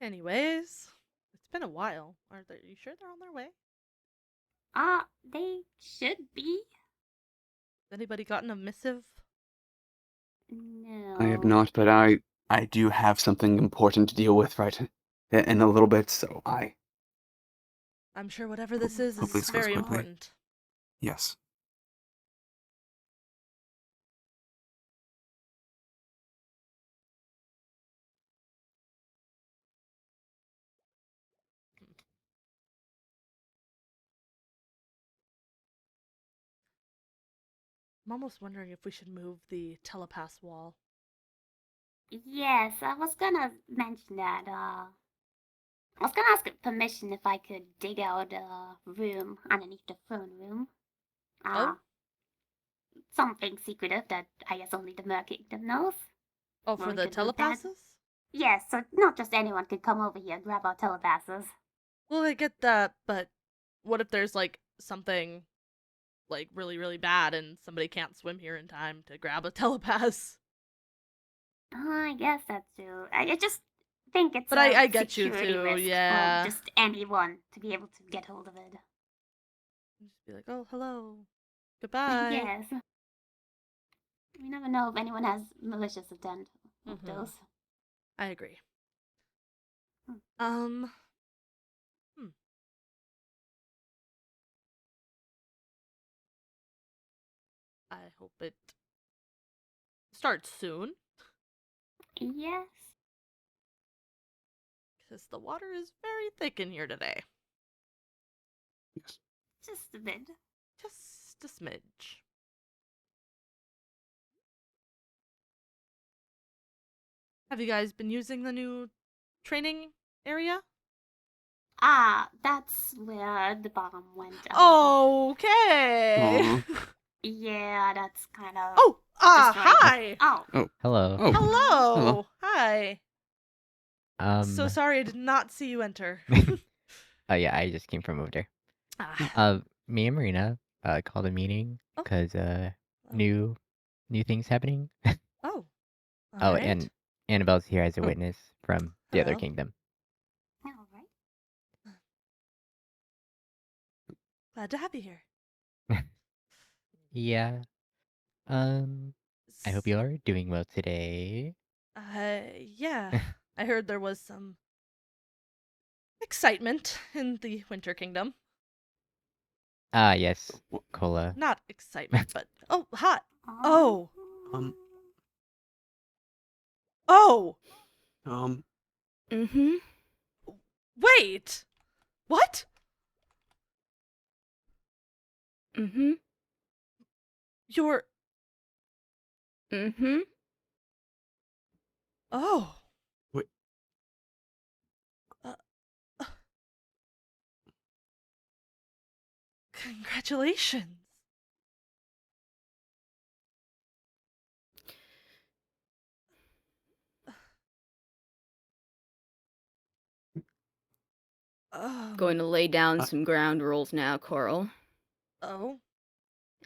Anyways, it's been a while. Are you sure they're on their way? They should be. Anybody gotten a missive? I have No. not, but I do have something important to deal with in a little bit, so I'm sure whatever this hopefully is this goes very quickly. important. Yes. I'm almost wondering if we should move the telepath wall. Yes, I was gonna mention that. I was gonna ask permission if I could dig out a room underneath the throne room. Uh, Oh? Something secretive that I guess only the Mer Kingdom knows. Oh, Where for we the could move that. telepasses? Yes, so not just anyone could come over here and grab our telepasses. Well, I get that, but what if there's something really, really bad and somebody can't swim here in time to grab a telepass? I guess that's true. I just think it's But a I get you security too, risk for yeah. just anyone to be able to get hold of it. Just be like, oh, hello. Goodbye. Yes. We never know if anyone has malicious intent with Mm-hmm. those. I agree. Hmm. Um, hmm. I hope it starts soon, Yes. because the water is very thick in here today. Yes. Just a bit. Just a smidge. Have you guys been using the new training area? That's where the bomb went. Okay. Aw. Yeah, that's kind of Oh, destroyed. hi. Oh. Oh. Hello. Oh. Hello. Hello. Hi. So Um, sorry I did not see you enter. oh yeah, I just came from over there. Ah. Me and Marina called a meeting Oh. because Oh. new things happening. Oh. All Oh, right. and Annabelle's here as a Oh. witness from the other Hello. kingdom. All right. Glad to have you here. Yeah. I hope you are doing well today. Yeah. I heard there was some excitement in the Winter Kingdom. Ah, yes, Oh, Cola. Not excitement, but oh, hot. Um, Oh. Um. Oh. Um. Mm-hmm. Wait. What? Mm-hmm. You're Mm-hmm. Oh. Wait. Uh, uh, Congratulations. Going to lay down Uh, some ground rules now, Coral. Oh.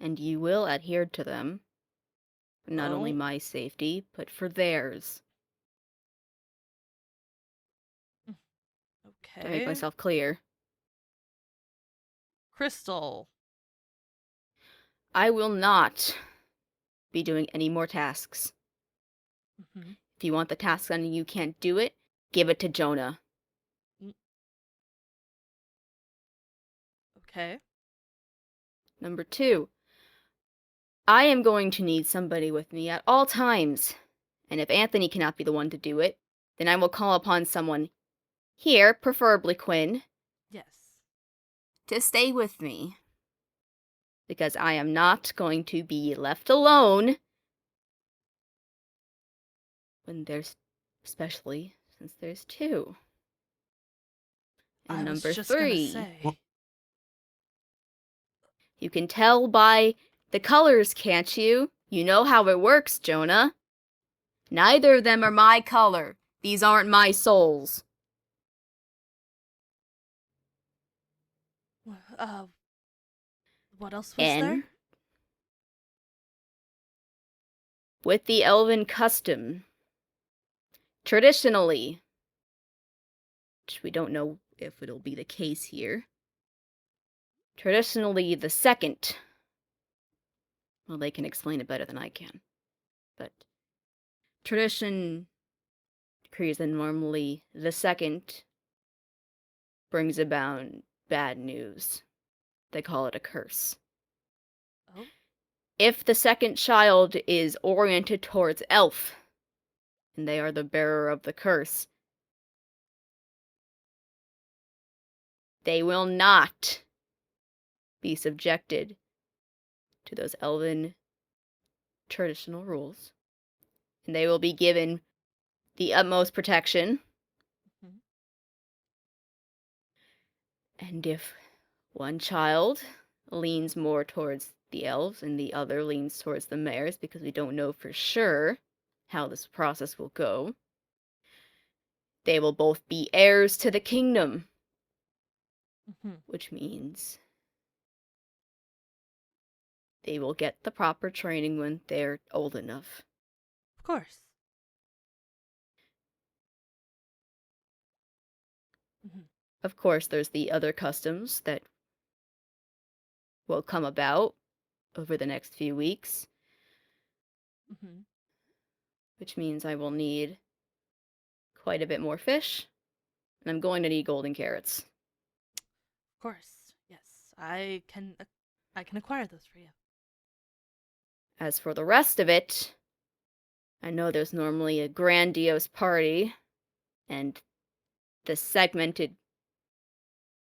And you will adhere to them. For not only Oh. my safety, but for theirs. Did I make Okay. myself clear? Crystal. I will not be doing any more tasks. Mm-hmm. If you want the task done and you can't do it, give it to Jonah. Okay. Number 2, I am going to need somebody with me at all times. And if Anthony cannot be the one to do it, then I will call upon someone here, preferably Quinn, Yes. to stay with me. Because I am not going to be left alone when there's, especially since there's 2. And I was number just gonna 3, say. you can tell by the colors, can't you? You know how it works, Jonah. Neither of them are my color. These aren't my souls. Uh, what else was And there? with the elven custom, traditionally, we don't know if it'll be the case here. Traditionally, the second, well, they can explain it better than I can, but tradition decrees that normally the second brings about bad news. They call it a curse. Oh. If the second child is oriented towards elf, and they are the bearer of the curse, they will not be subjected to those elven traditional rules, and they will be given the utmost protection. Mhm. And if one child leans more towards the elves and the other leans towards the mares, because we don't know for sure how this process will go, they will both be heirs to the kingdom, Mhm. which means they will get the proper training when they're old enough. Of course. Mhm. Of course, there's the other customs that will come about over the next few weeks, Mhm. which means I will need quite a bit more fish, and I'm going to need golden carrots. Of course. Yes. I can acquire those for you. As for the rest of it, I know there's normally a grandiose party and the segmented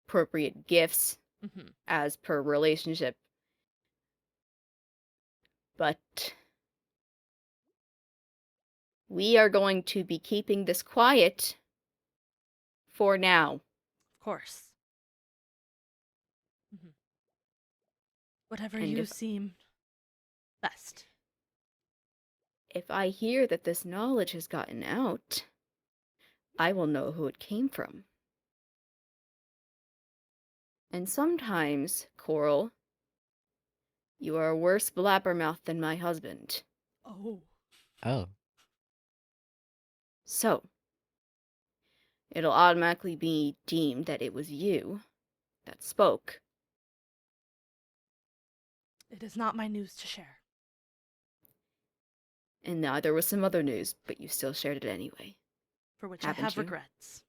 appropriate gifts Mhm. as per relationship. But we are going to be keeping this quiet for now. Of course. Mhm. Whatever And you seem best. if I hear that this knowledge has gotten out, I will know who it came from. And sometimes, Coral, you are a worse blabbermouth than my husband. Oh. Oh. So, it'll automatically be deemed that it was you that spoke. It is not my news to share. And now there was some other news, but you still shared it anyway. For which Haven't I have you? regrets.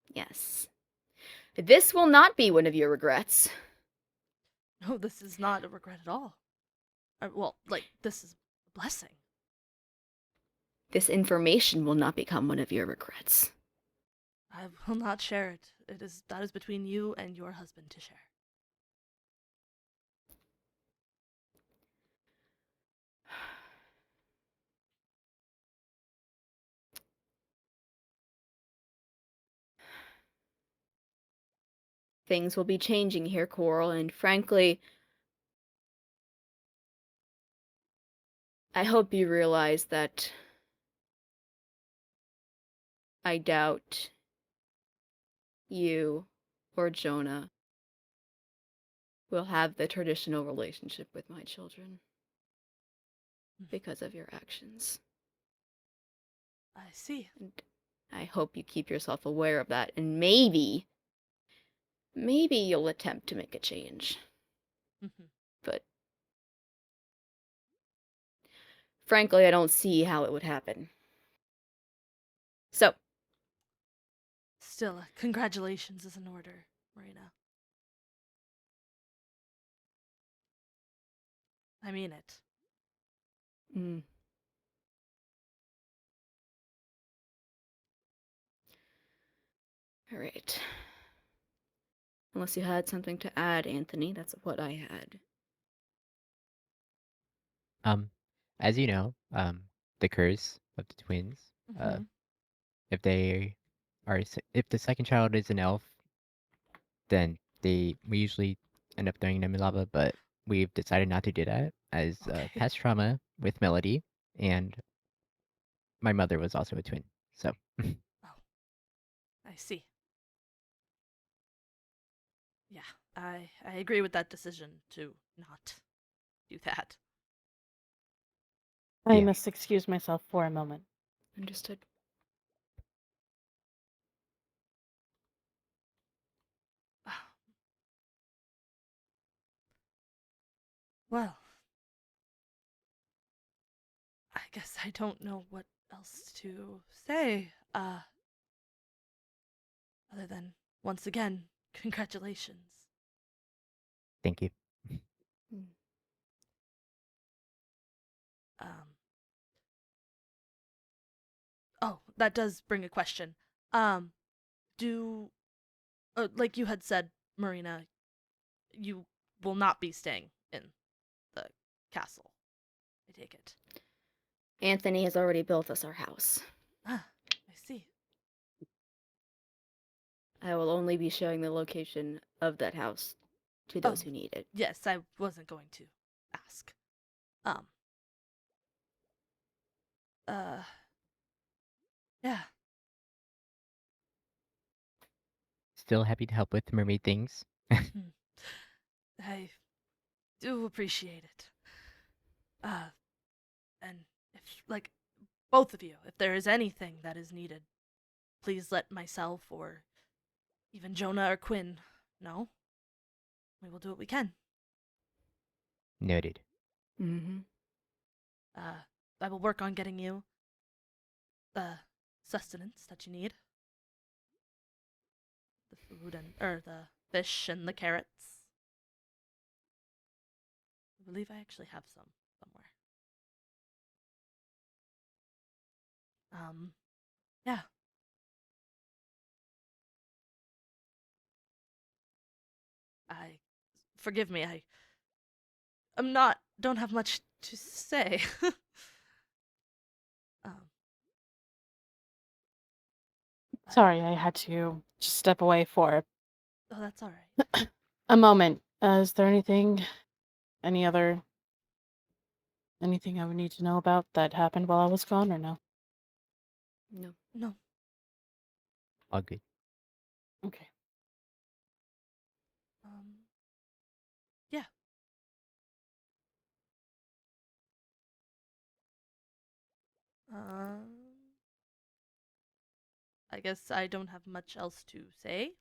Yes. This will not be one of your regrets. No, this is not a regret at all. Well, this is a blessing. This information will not become one of your regrets. I will not share it. That is between you and your husband to share. Things will be changing here, Coral, and frankly, I hope you realize that I doubt you or Jonah will have the traditional relationship with my children because of your actions. I see. And I hope you keep yourself aware of that, and maybe you'll attempt to make a change. Mhm. But frankly, I don't see how it would happen. So, Still, congratulations is in order, Marina. I mean it. mm. All right. Unless you had something to add, Anthony, that's what I had. As you know, the curse of the twins. Mhm. If they if the second child is an elf, then we usually end up throwing them in lava, but we've decided not to do that as Okay. past trauma with Melody, and my mother was also a twin. So Oh, I see. Yeah, I agree with that decision to not do that. I Yeah. must excuse myself for a moment. Understood. Well, I guess I don't know what else to say, other than, once again, congratulations. Thank you. Mm. Um, oh, that does bring a question. Do, like you had said, Marina, you will not be staying in the castle. I take it. Anthony has already built us our house. Ah, I see. I will only be showing the location of that house to those Oh. who need it. Yes, I wasn't going to ask. Um. Yeah. Still happy to help with mermaid things. I do appreciate it. And if, like, both of you, if there is anything that is needed, please let myself or even Jonah or Quinn know. We will do what we can. Noted. Mm-hmm. I will work on getting you the sustenance that you need. The food or the fish and the carrots. I believe I actually have some somewhere. Yeah. Forgive me, don't have much to say. um, Sorry, I had to just step away for oh, that's all right. a moment. Is there anything I would need to know about that happened while I was gone, or no? No. No. All good. Okay. Yeah. I guess I don't have much else to say.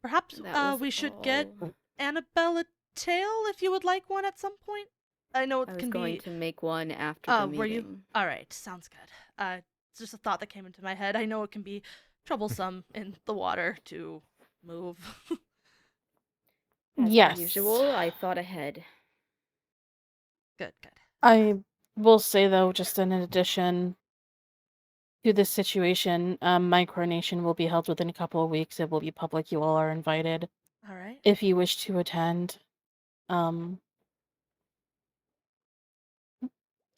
Perhaps That was we should get all. Annabelle a tail if you would like one at some point. I know it I was can going be. to make one after the Were you? meeting. All right, sounds good. It's just a thought that came into my head. I know it can be troublesome in the water to move. As per Yes. usual, I thought ahead. Good. I will say, though, just in addition to this situation, my coronation will be held within a couple of weeks. It will be public. You all are invited All right. if you wish to attend.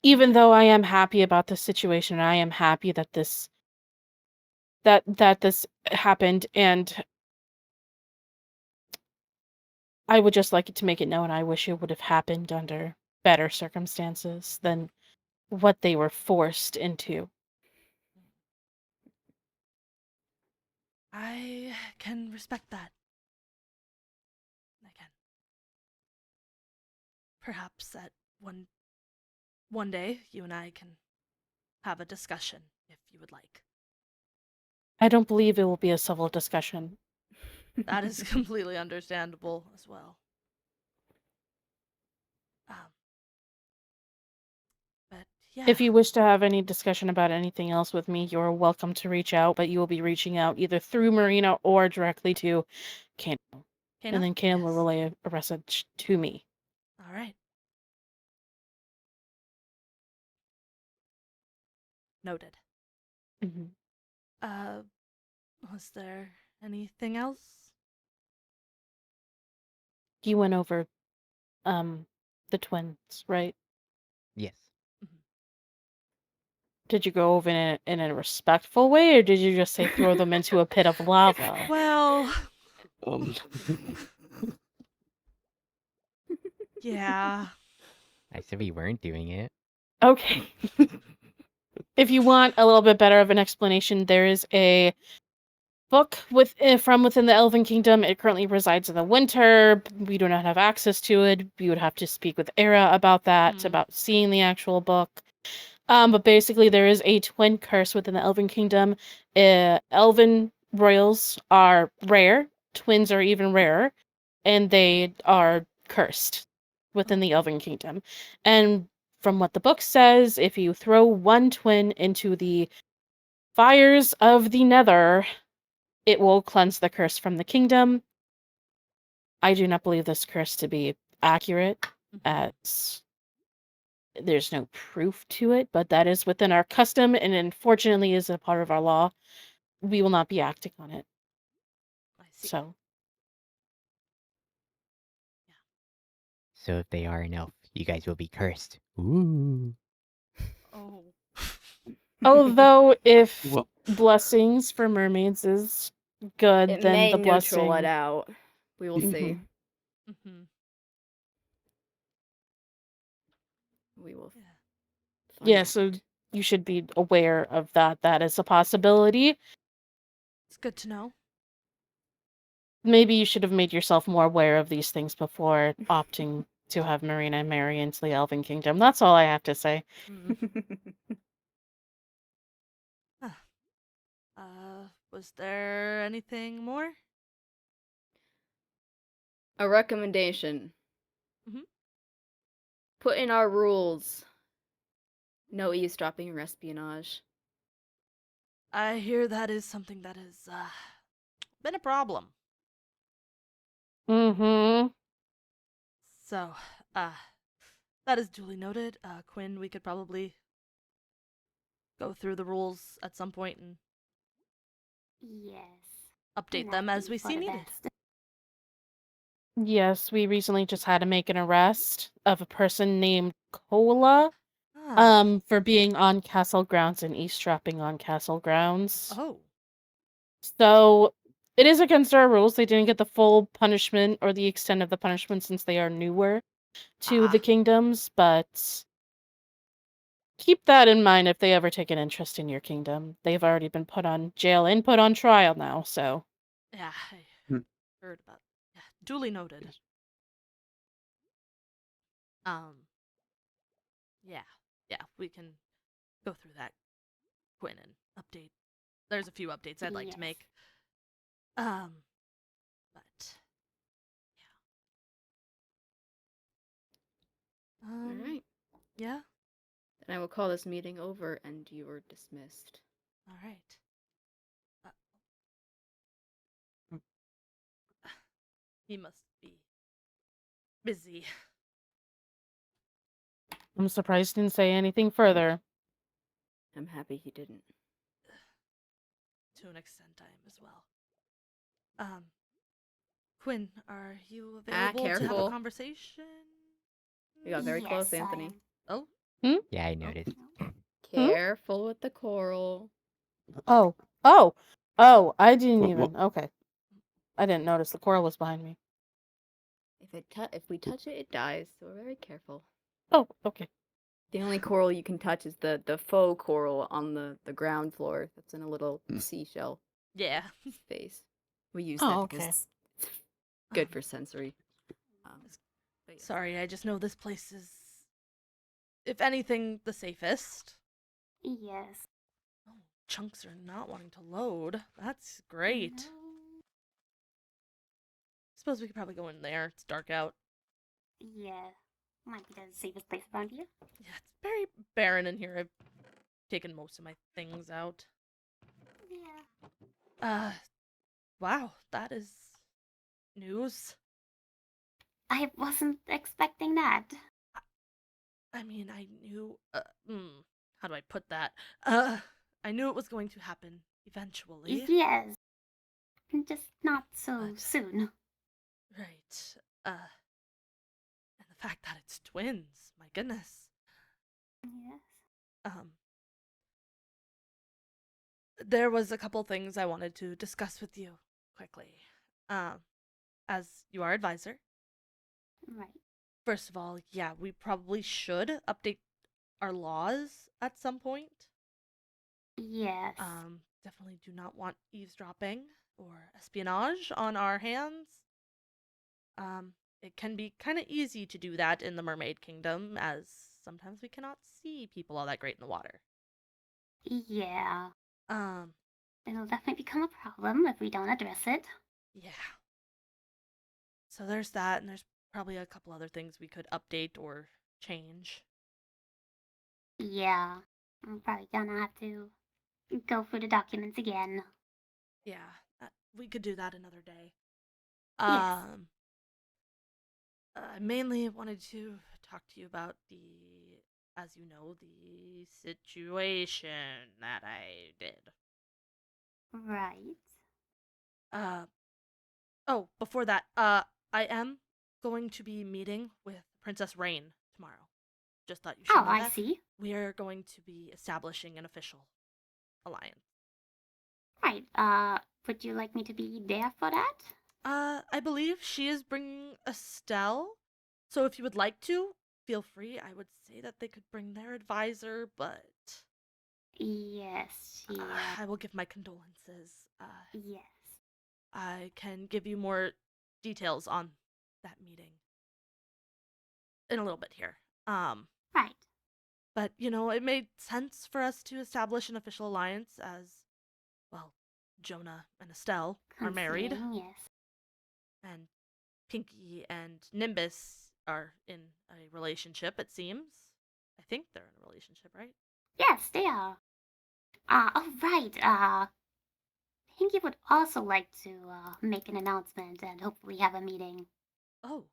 Even though I am happy about this situation, and I am happy that this happened, and I would just like it to make it known I wish it would have happened under better circumstances than what they were forced into. I can respect that. I can. Perhaps that one day you and I can have a discussion if you would like. I don't believe it will be a civil discussion. That is completely understandable as well. But yeah. If you wish to have any discussion about anything else with me, you're welcome to reach out, but you will be reaching out either through Marina or directly to Kano. And then Kano will relay a message to me. All right. Noted. Mm-hmm. Was there anything else? You went over the twins, right? Yes. Did you go over in a respectful way, or did you just say throw them into a pit of lava? Well, Um, yeah. I said we weren't doing it. Okay. If you want a little bit better of an explanation, there is a book from within the Elven Kingdom. It currently resides in the winter. We do not have access to it. We would have to speak with Era about that, about seeing the actual book. But basically, there is a twin curse within the Elven Kingdom. royals are rare, twins are even rarer, and they are cursed within the Elven Kingdom. And from what the book says, if you throw one twin into the fires of the Nether, it will cleanse the curse from the kingdom. I do not believe this curse to be accurate, as there's no proof to it, but that is within our custom, and unfortunately is a part of our law. We will not be acting on it. I see. So, So if they are an elf, you guys will be cursed. Ooh. Oh. although if Well, blessings for mermaids is good, It then may the neutral blessing. it out. We will see. Mhm. Mm-hmm. We will Yeah. find Yeah, out. so you should be aware of that. That is a possibility. It's good to know. Maybe you should have made yourself more aware of these things before opting to have Marina marry into the Elven Kingdom. That's all I have to say. Was there anything more? A recommendation. Mhm. Put in our rules. No eavesdropping or espionage. I hear that is something that has been a problem. Mm-hmm. So, that is duly noted. Quinn, we could probably go through the rules at some point and Yes. update That'd them as be we for see the needed. best. Yes, we recently just had to make an arrest of a person named Cola, Ah. for being on castle grounds and eavesdropping on castle grounds. Oh. So it is against our rules. They didn't get the full punishment or the extent of the punishment since they are newer to the Ah. kingdoms, but keep that in mind if they ever take an interest in your kingdom. They've already been put on jail and put on trial now, so. Yeah, I Hmm. heard about. Yeah, duly noted. Yeah, yeah, we can go through that, Quinn, and update. There's a few updates I'd like to Yes. make. But yeah. Alright. Yeah. Then I will call this meeting over and you are dismissed. All right. He must be busy I'm surprised he didn't say anything further. I'm happy he didn't. to an extent. I am as well. Quinn, are you available to have a careful. conversation? We got very close, Yes, I Anthony. am. Oh, Yeah, I noticed. Careful with the coral. Oh, I didn't even. Okay. I didn't notice the coral was behind me. If we touch it, it dies. So we're very careful. Oh, okay. The only coral you can touch is the faux coral on the ground floor. That's in a little seashell yeah. space. We use Oh, that okay. because it's good for sensory. But yes. Sorry, I just know this place is, if anything, the safest. Yes. Oh, chunks are not wanting to load. That's great. No. Suppose we could probably go in there. It's dark out. Yeah. Might be the safest place around here. Yeah, it's very barren in here. I've taken most of my things out. Yeah. Wow, that is news. I wasn't expecting that. I mean, I knew, how do I put that? I knew it was going to happen eventually. Yes. Just not so But- soon. Right. And the fact that it's twins, my goodness. Yes. There was a couple things I wanted to discuss with you quickly. As you are advisor, Right. first of all, yeah, we probably should update our laws at some point. Yes. Definitely do not want eavesdropping or espionage on our hands. It can be kind of easy to do that in the Mermaid Kingdom, as sometimes we cannot see people all that great in the water. Yeah. It'll definitely become a problem if we don't address it. Yeah. So there's that, and there's probably a couple other things we could update or change. Yeah, I'm probably gonna have to go through the documents again. Yeah, we could do that another day. Yes. I mainly wanted to talk to you about as you know, the situation that I did. Right. Oh, before that, I am going to be meeting with Princess Rayne tomorrow. Just thought you should Oh, know I that. see. We are going to be establishing an official alliance. Right. Would you like me to be there for that? I believe she is bringing Estelle. So if you would like to, feel free. I would say that they could bring their advisor, but Yes, she. I will give my condolences. Yes. I can give you more details on that meeting in a little bit here. Right. But it made sense for us to establish an official alliance as, well, Jonah and Estelle are married, Considering, yes. and Pinky and Nimbus are in a relationship, it seems. I think they're in a relationship, right? Yes, they are. Oh, right. Pinky would also like to make an announcement and hopefully have a meeting. Oh.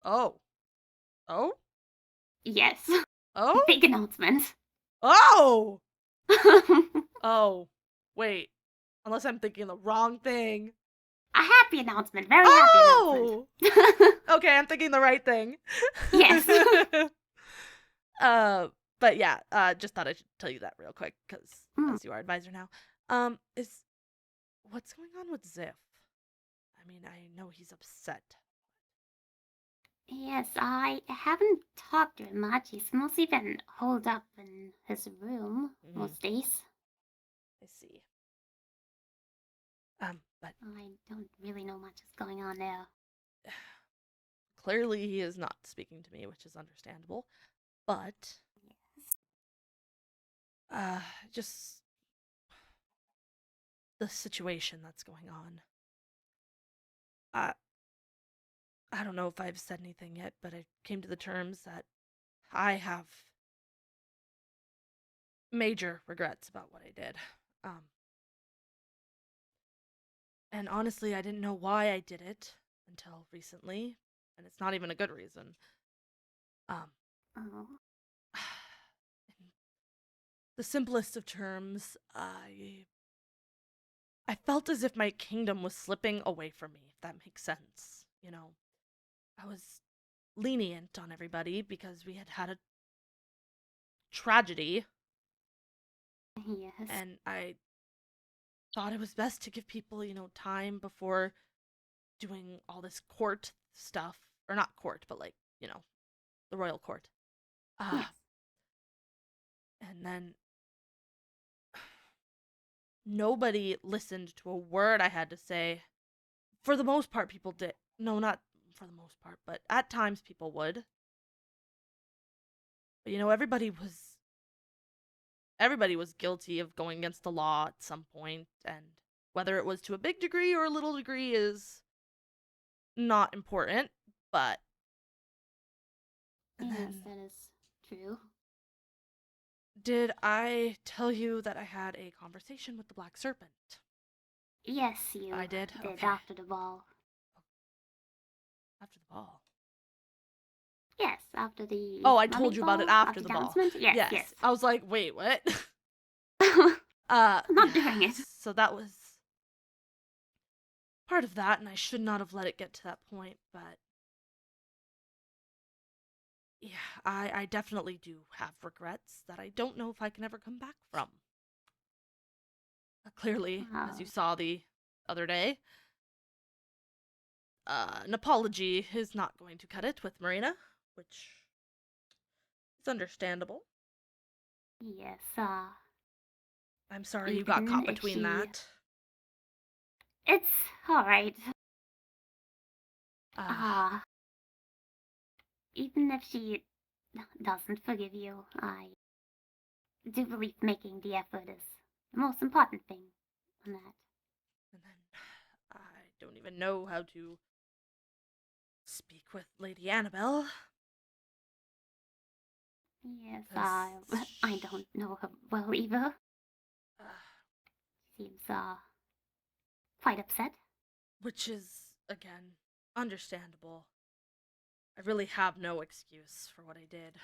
Oh. Oh? Yes. Oh? Big announcement. Oh! Oh. Wait. Unless I'm thinking the wrong thing. A happy announcement. Very happy Oh! announcement. Okay, I'm thinking the right thing. Yes. But yeah, just thought I should tell you that real quick, because Mm. as you are advisor now. What's going on with Ziff? I mean, I know he's upset. Yes, I haven't talked to him much. He's mostly been holed up in his room most days. I see. But I don't really know much is going on there. clearly he is not speaking to me, which is understandable. But just the situation that's going on. I don't know if I've said anything yet, but I came to the terms that I have major regrets about what I did. And honestly, I didn't know why I did it until recently, and it's not even a good reason. Oh. In the simplest of terms, I felt as if my kingdom was slipping away from me, if that makes sense. I was lenient on everybody because we had had a tragedy, Yes. and I thought it was best to give people, time before doing all this court stuff. Or not court, but like, the royal court. Yes. And then nobody listened to a word I had to say. For the most part, people did. No, not for the most part, but at times people would. But everybody was guilty of going against the law at some point, and whether it was to a big degree or a little degree is not important, but and Yes, then that is true. did I tell you that I had a conversation with the Black Serpent? Yes, you I did? Okay. after the ball. After the ball. Yes, after the. Oh, I told you about it after the ball. announcement? Yes, yes. I was like, wait, what? Not doing it. So that was part of that, and I should not have let it get to that point, but yeah, I definitely do have regrets that I don't know if I can ever come back from. Clearly, as you saw the other day, an apology is not going to cut it with Marina, which is understandable. Yes, I'm sorry you got even caught if between she- that. It's alright. Uh, Even if she doesn't forgive you, I do believe making the effort is the most important thing. on that. And then I don't even know how to speak with Lady Annabelle. Yes, 'Cause I don't know her well either. uh, Seems quite upset. which is, again, understandable. I really have no excuse for what I did.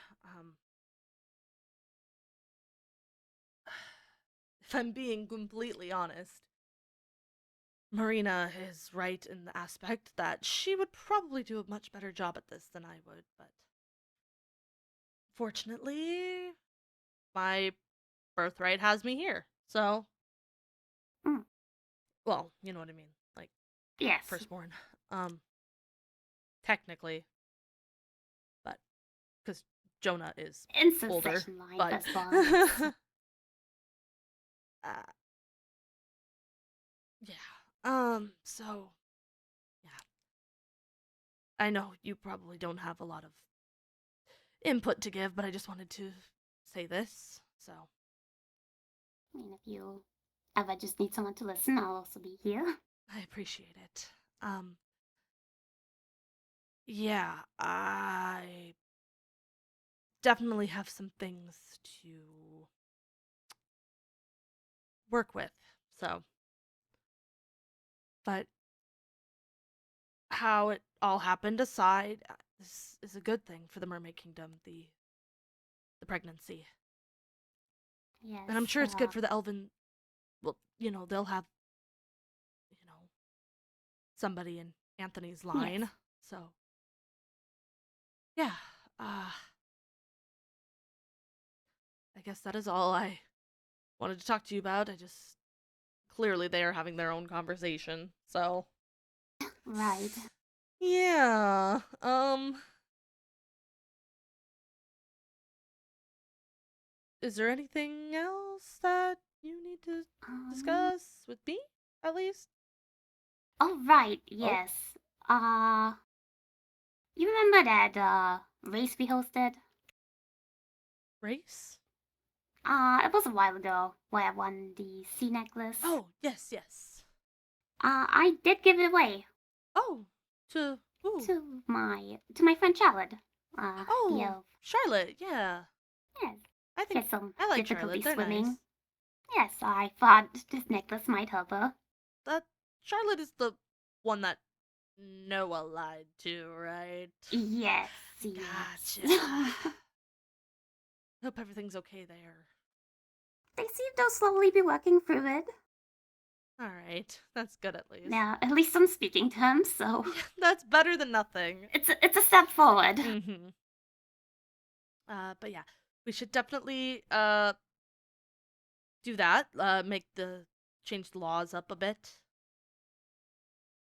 If I'm being completely honest, Marina is right in the aspect that she would probably do a much better job at this than I would, but fortunately, my birthright has me here. So, Mm. well, you know what I mean. Like, Yes. firstborn. Technically, but because Jonah is In older, succession line, but firstborn, yes. yeah. So yeah, I know you probably don't have a lot of input to give, but I just wanted to say this. So I mean, if you ever just need someone to listen, I'll also be here. I appreciate it. Yeah, I definitely have some things to work with. So, but how it all happened aside, this is a good thing for the Mermaid Kingdom, the pregnancy. Yes. And I'm sure it's good for the elven, well, they'll have, somebody in Anthony's line. Yes. So, yeah, I guess that is all I wanted to talk to you about. Clearly they are having their own conversation. So, Right. yeah, is there anything else that you need to discuss with me, at least? Oh, right, yes. You remember that, race we hosted? Race? It was a while ago where I won the sea necklace. Oh, yes. I did give it away Oh, to who? to my friend Charlotte. The Oh, elf. Charlotte, yeah. Yes. I She think had some I like difficulty Charlotte. They're swimming. nice. Yes, I thought this necklace might help her. That Charlotte is the one that Noah lied to, right? Yes, Gotcha. yes. Hope everything's okay there. They seem to slowly be working through it. Alright, that's good at least. Now, at least I'm speaking to him, so Yeah, that's better than nothing. it's a step forward. Mm-hmm. But yeah, we should definitely do that. Change the laws up a bit.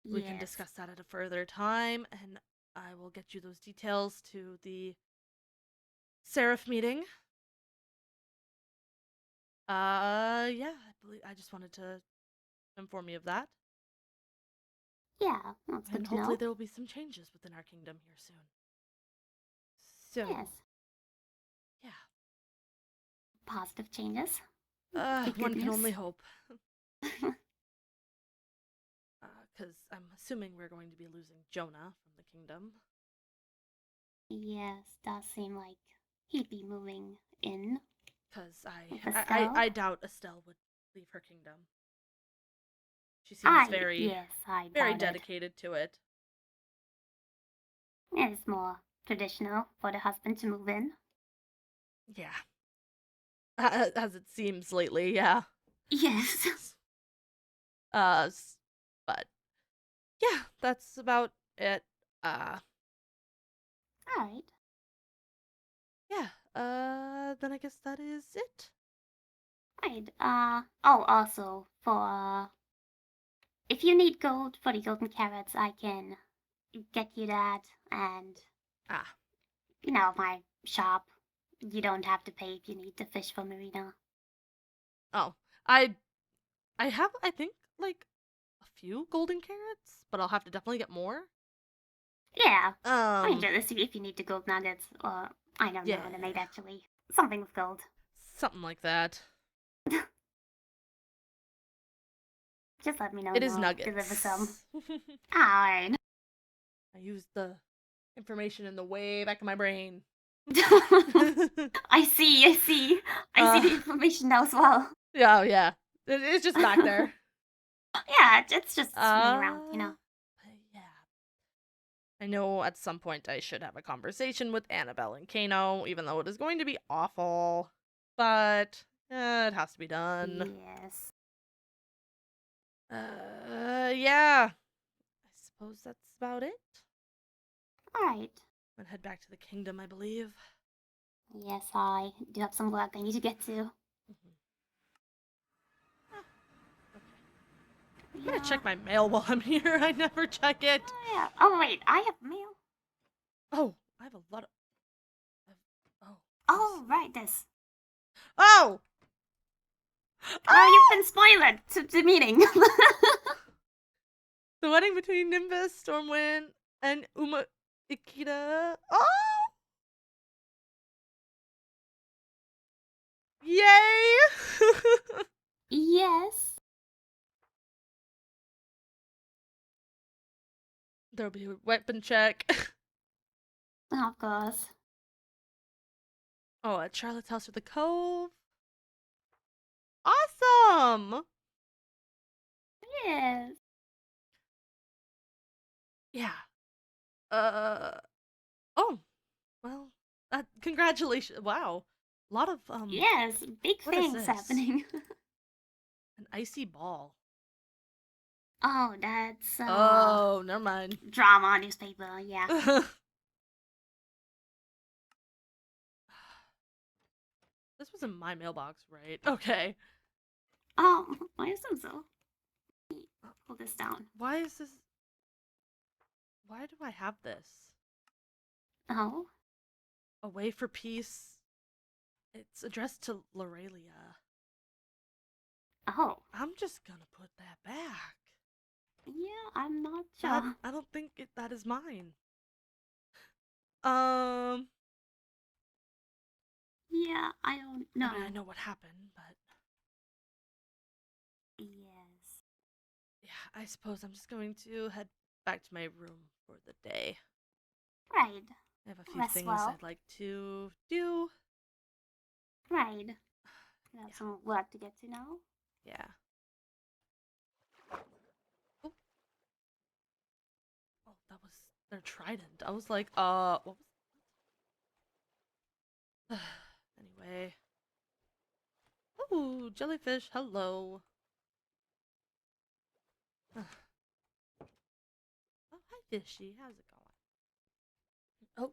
We can Yes. discuss that at a further time, and I will get you those details to the Seraph meeting. Yeah, I just wanted to inform you of that. Yeah, that's good And to hopefully know. there will be some changes within our kingdom here soon. So, Yes. yeah. Positive changes. Good One can news. only hope. Because I'm assuming we're going to be losing Jonah from the kingdom. Yes, does seem like he'd be moving in. Because With I Estelle? doubt Estelle would leave her kingdom. She seems I very doubt it. dedicated to it. It's more traditional for the husband to move in. Yeah. As it seems lately, yeah. Yes. But yeah, that's about it. Alright. Yeah. Then I guess that is it. Right. Oh, also, for, if you need gold for the golden carrots, I can get you that, and, my shop. You don't have to pay if you need to fish for Marina. Oh, I have, I think, like a few golden carrots, but I'll have to definitely get more. Yeah. I mean, Um, just if you need the gold nuggets, or I don't know what I made Yeah. actually. Something with gold. Something like that. Just let me know. It is and I'll Deliver some. nuggets. Alright. I used the information in the way back of my brain. I see. I see the information now as well. Yeah, yeah. It's just back there. Yeah, it's just laying around, you know. Yeah. I know at some point I should have a conversation with Annabelle and Kano, even though it is going to be awful. But it has to be done. Yes. Yeah. I suppose that's about it. Alright. I'm gonna head back to the kingdom, I believe. Yes, I do have some work I need to get to. I'm gonna check my mail while I'm here. I never check it. Oh, yeah. Oh, wait, I have mail. Oh, I have a lot of. Oh. Oh, right, this. Oh! Oh, you've been spoiled to the meeting. The wedding between Nimbus, Stormwind, and Uma Ikeda. Oh! Yay! Yes. There'll be a weapon check. Of course. Oh, at Charlotte's house or the Cove. Awesome! Yes. Yeah. Oh. Well, congratulations. Wow. A lot of, Yes, big what is things this? happening. An icy ball. Oh, that's Oh, never mind. drama newspaper, yeah. This was in my mailbox, right? Okay. I assume so. Pull this down. Why is this? Why do I have this? Oh? A Way for Peace. It's addressed to Lorelia. Oh. I'm just gonna put that back. Yeah, I'm not sure. I don't think that is mine. Yeah, I don't know. I mean, I know what happened, but Yes. yeah, I suppose I'm just going to head back to my room for the day. Right. I have a few Rest things well. I'd like to do. Right. You have Yeah. some work to get to now. Yeah. Oh. Oh, that was their trident. I was like, what was anyway. Ooh, jellyfish, hello. Oh, hi fishy, how's it going?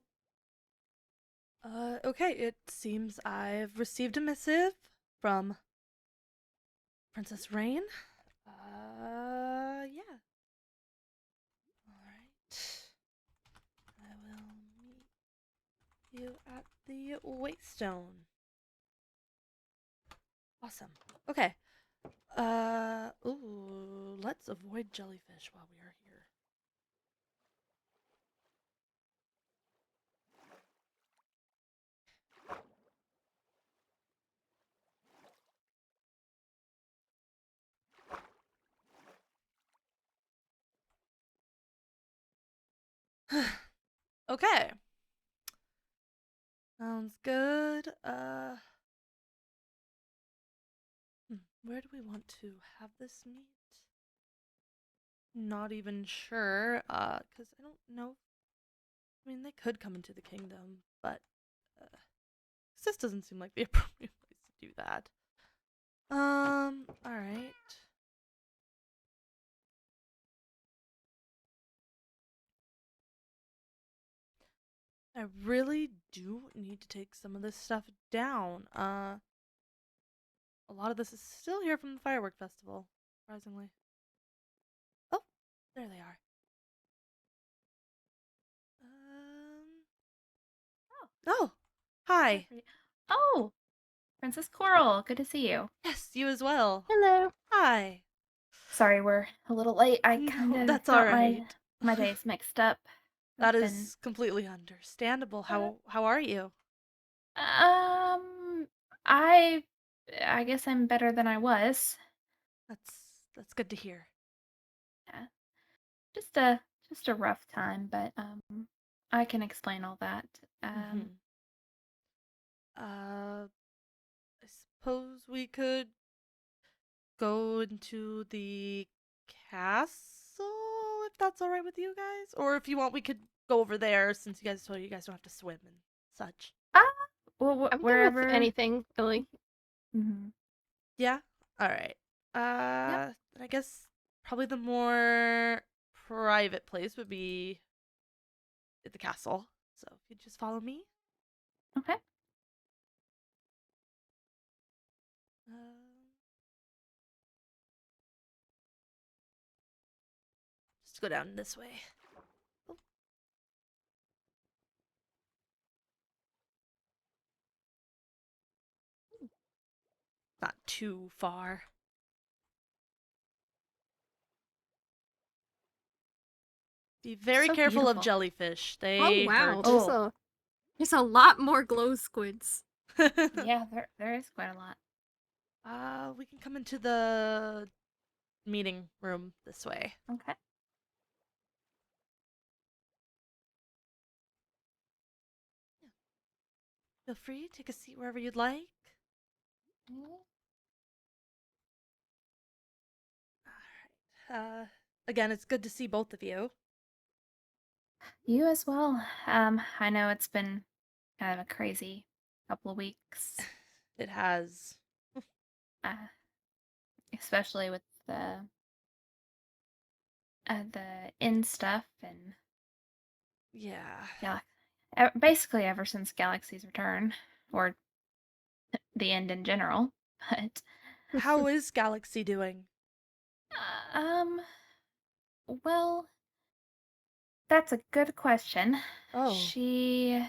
Oh. Okay, it seems I've received a missive from Princess Rayne. Yeah. Alright. I will meet you at the Waystone. Awesome. Okay. Ooh, let's avoid jellyfish while we are here. Okay. Sounds good. Where do we want to have this meet? Not even sure, because I don't know. I mean, they could come into the kingdom, but this doesn't seem like the appropriate place to do that. Alright. I really do need to take some of this stuff down. A lot of this is still here from the firework festival, surprisingly. Oh, there they are. Oh, hi. Oh, Princess Coral, good to see you. Yes, you as well. Hello. Hi. Sorry we're a little late. I No, kind of that's got alright. my days mixed up. That I've is completely understandable. How are you? I guess I'm better than I was. That's That's good to hear. Yeah. Just a rough time, but I can explain all that. I suppose we could go into the castle if that's all right with you guys, or if you want, we could go over there since you guys told you guys don't have to swim and such. Well, I'm good wherever. with anything, really. Yeah. All right. I guess probably the more private place would be at the castle. So if you just follow me. Okay. Just go down this way. Oh. Not too far. Be very So careful of beautiful. jellyfish. They Oh wow, hurt. there's a lot more glow squids. Yeah, there is quite a lot. We can come into the meeting room this way. Okay. Feel free, take a seat wherever you'd like. Alright. Again, it's good to see both of you. You as well. I know it's been kind of a crazy couple of weeks. It has. Especially with the in stuff and Yeah. basically ever since Galaxy's return, or the end in general. But How is Galaxy doing? well, that's a good question. Oh. She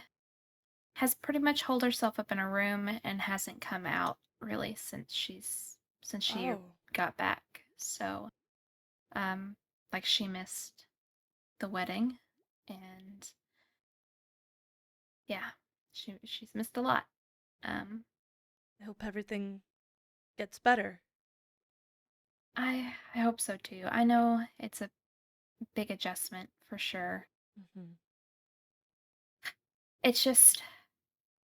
has pretty much holed herself up in a room and hasn't come out really since she got back. So, like she missed the wedding, and yeah, she's missed a lot. I hope everything gets better. I hope so too. I know it's a big adjustment for sure. It's just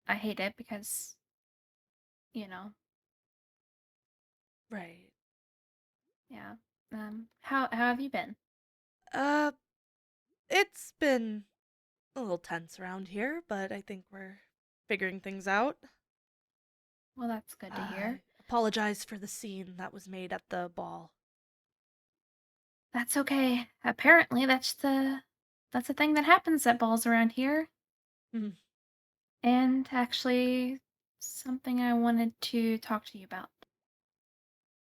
I hate it because Right. yeah. How have you been? It's been a little tense around here, but I think we're figuring things out. Well, that's good to hear. Apologize for the scene that was made at the ball. That's okay. Apparently, that's the thing that happens at balls around here. And actually, something I wanted to talk to you about.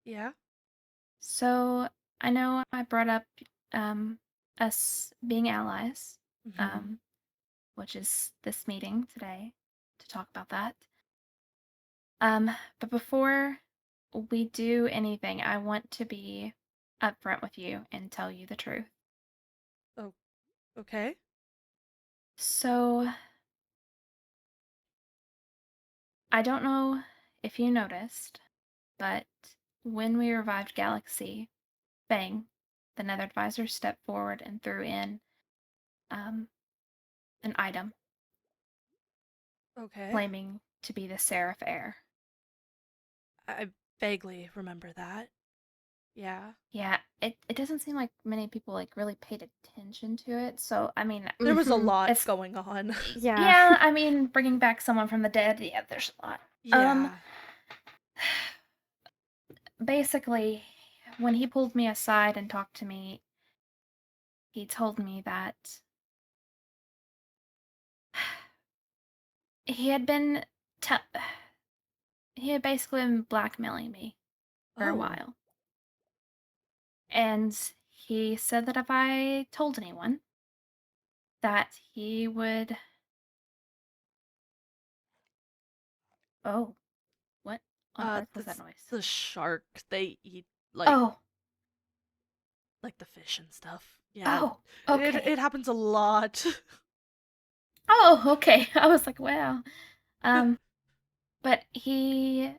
Yeah? So, I know I brought up us being allies, which is this meeting today to talk about that. But before we do anything, I want to be upfront with you and tell you the truth. Oh, okay. So, I don't know if you noticed, but when we revived Galaxy, Bang, the Nether Advisor stepped forward and threw in an item claiming to be the Seraph heir. I vaguely remember that. Yeah. Yeah, it doesn't seem like many people like really paid attention to it. So, I mean, there was a lot going on. Yeah, I mean, bringing back someone from the dead, yeah, there's a lot. Yeah. Basically, when he pulled me aside and talked to me, he told me that he had basically been blackmailing me for a while. And he said that if I told anyone, that he would... Oh, what on earth was that noise? The shark. They eat like the fish and stuff. Yeah. Oh, okay. It happens a lot. Oh, okay. I was like, wow. But he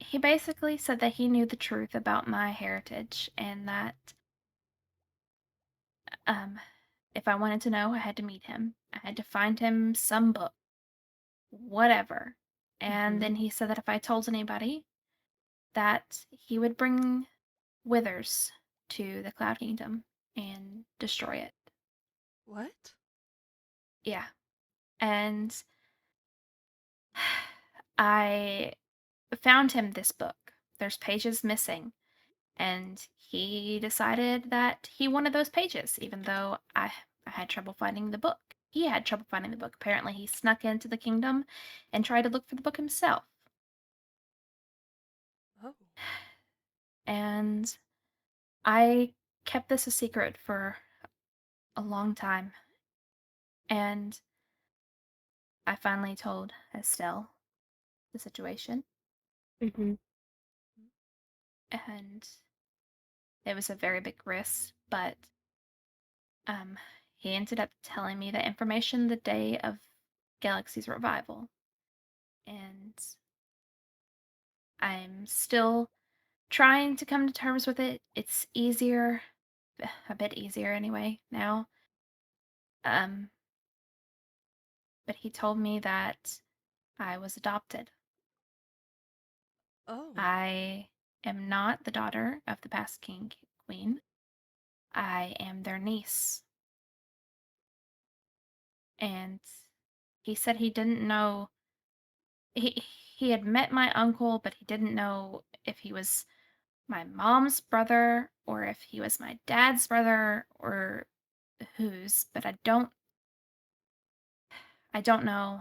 he basically said that he knew the truth about my heritage and that if I wanted to know, I had to meet him. I had to find him some book, whatever. And then he said that if I told anybody, that he would bring withers to the Cloud Kingdom and destroy it. What? Yeah. And I found him this book. There's pages missing. And he decided that he wanted those pages, even though I had trouble finding the book. He had trouble finding the book. Apparently, he snuck into the kingdom and tried to look for the book himself. Oh. And I kept this a secret for a long time. And I finally told Estelle the situation. Mm-hmm. And it was a very big risk, but he ended up telling me the information the day of Galaxy's revival. And I'm still trying to come to terms with it. It's easier, a bit easier anyway, now. But he told me that I was adopted. Oh. I am not the daughter of the past king queen. I am their niece. And he said he didn't know. He had met my uncle, but he didn't know if he was my mom's brother or if he was my dad's brother or whose, but I don't know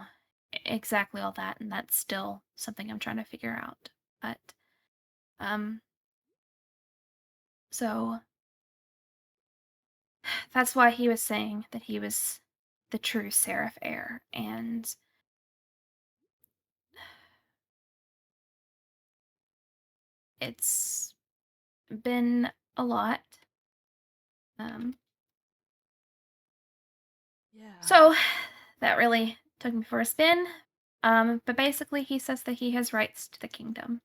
exactly all that, and that's still something I'm trying to figure out. But so that's why he was saying that he was the true Seraph heir, and it's been a lot. Yeah. So that really took me for a spin. But basically, he says that he has rights to the kingdom,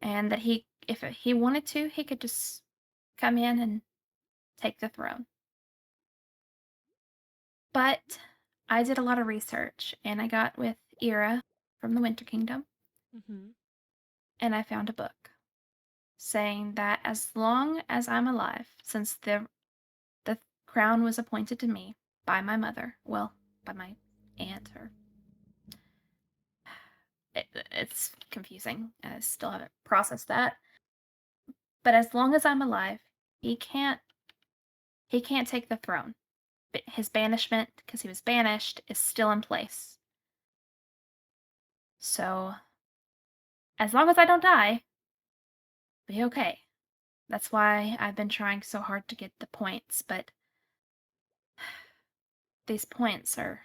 and that if he wanted to, he could just come in and take the throne. But I did a lot of research, and I got with Ira from the Winter Kingdom, and I found a book saying that as long as I'm alive, since the crown was appointed to me by my mother, well, by my aunt, or it's confusing. I still haven't processed that. But as long as I'm alive, he can't take the throne. But his banishment, because he was banished, is still in place. So, as long as I don't die, be okay. That's why I've been trying so hard to get the points, but these points are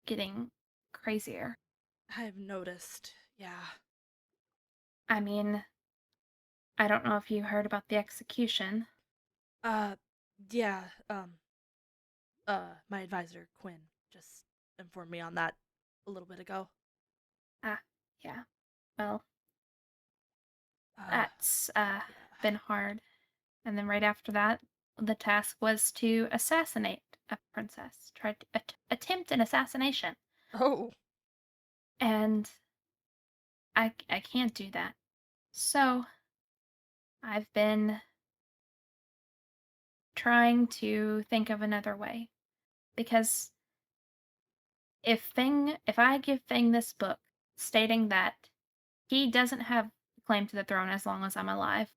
getting crazier. I've noticed, yeah. I mean, I don't know if you heard about the execution. Yeah, my advisor, Quinn, just informed me on that a little bit ago. Yeah. Well, Uh, that's yeah. been hard. And then right after that, the task was to assassinate a princess. Tried to attempt an assassination. Oh. And I can't do that. So I've been trying to think of another way. Because if I give Feng this book stating that he doesn't have claim to the throne as long as I'm alive,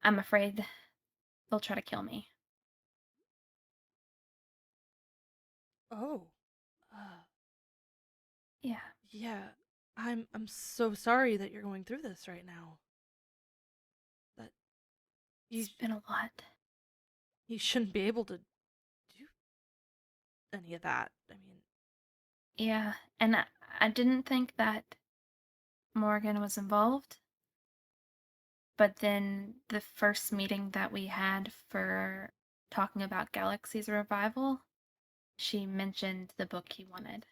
I'm afraid they'll try to kill me. Oh. Uh, Yeah. yeah. I'm so sorry that you're going through this right now. That It's been a lot. you shouldn't be able to do any of that. I mean, Yeah, and I didn't think that Morgan was involved, but then the first meeting that we had for talking about Galaxy's revival, she mentioned the book he wanted.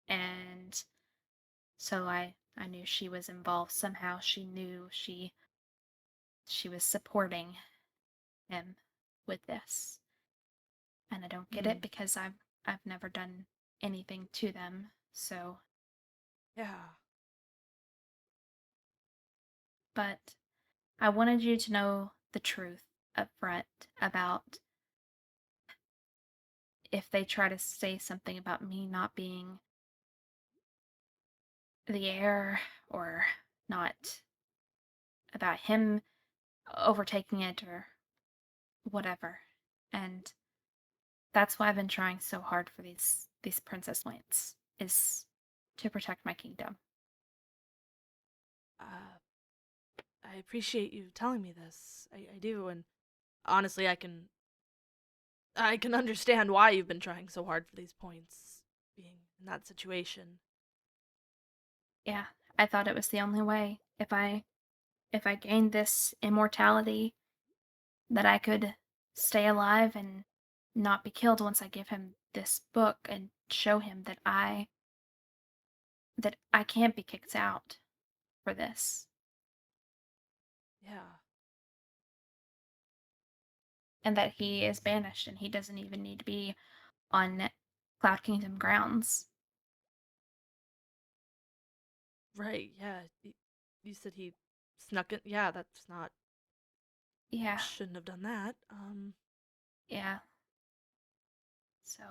And So I knew she was involved somehow. She knew she was supporting him with this. And I don't get it because I've never done anything to them. So Yeah. but I wanted you to know the truth up front about if they try to say something about me not being the heir or not about him overtaking it or whatever. And that's why I've been trying so hard for these princess points, is to protect my kingdom. I appreciate you telling me this. I do, and honestly, I can understand why you've been trying so hard for these points, being in that situation. Yeah, I thought it was the only way. If I gained this immortality, that I could stay alive and not be killed once I give him this book and show him that I can't be kicked out for this. Yeah. And that he is banished and he doesn't even need to be on Cloud Kingdom grounds. Right, yeah. You said he snuck it. Yeah, that's not. Yeah. Shouldn't have done that. Yeah. So,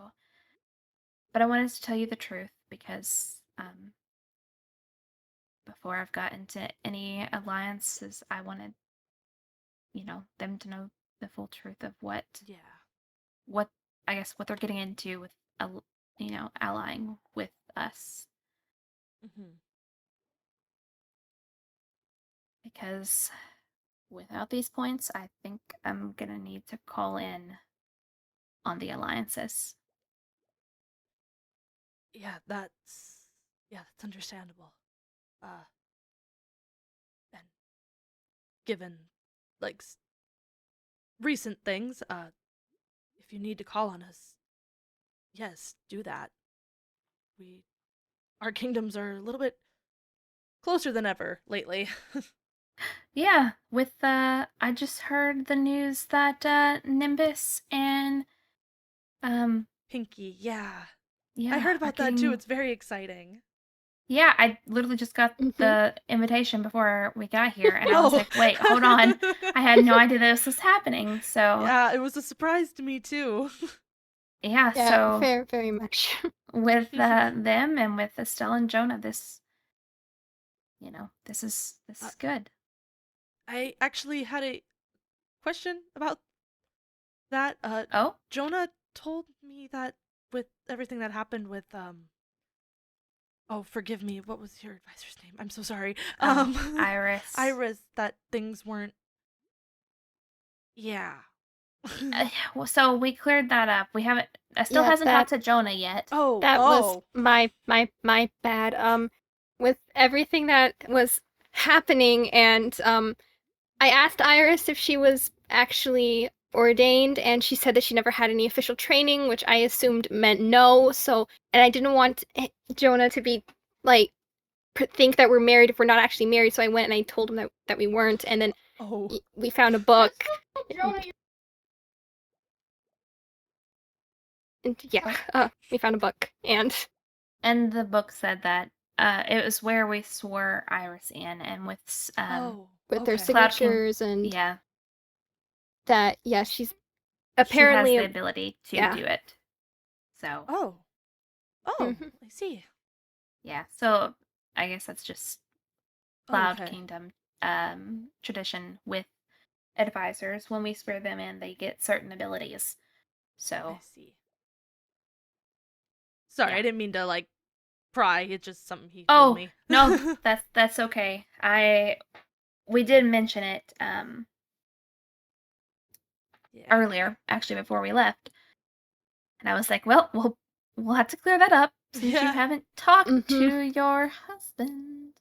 but I wanted to tell you the truth because before I've got into any alliances, I wanted, them to know the full truth of what I guess what they're getting into with, allying with us. Because without these points, I think I'm gonna need to call in on the alliances. Yeah, that's understandable. And given like recent things, if you need to call on us, yes, do that. Our kingdoms are a little bit closer than ever lately. Yeah, with I just heard the news that Nimbus and Pinky, yeah. yeah, I heard are about that too. It's very exciting. Yeah, I literally just got the invitation before we got here, and I was like, wait, hold on. I had no idea this was happening. So yeah, it was a surprise to me too. yeah, Yeah, so very much. with them and with Estelle and Jonah, this is good. I actually had a question about that. Oh, Jonah told me that with everything that happened with oh, forgive me. What was your advisor's name? I'm so sorry. Iris. Iris, that things weren't. Yeah. Well, so we cleared that up. We haven't. Estelle hasn't talked to Jonah yet. Oh, That was my bad. With everything that was happening, and I asked Iris if she was actually ordained, and she said that she never had any official training, which I assumed meant no. So, and I didn't want Jonah to be like think that we're married if we're not actually married. So I went and I told him that we weren't, and then we found a book. And yeah, we found a book, and the book said that it was where we swore Iris in, and with their signatures and yeah, that she's apparently she has the ability to do it. So I see. Yeah, so I guess that's just Cloud Okay. Kingdom tradition with advisors. When we swear them in, they get certain abilities. So I see. Sorry, I didn't mean to like pry. It's just something he told me. No, that's okay. We did mention it earlier, actually before we left. And I was like, well, we'll have to clear that up since you haven't talked to your husband.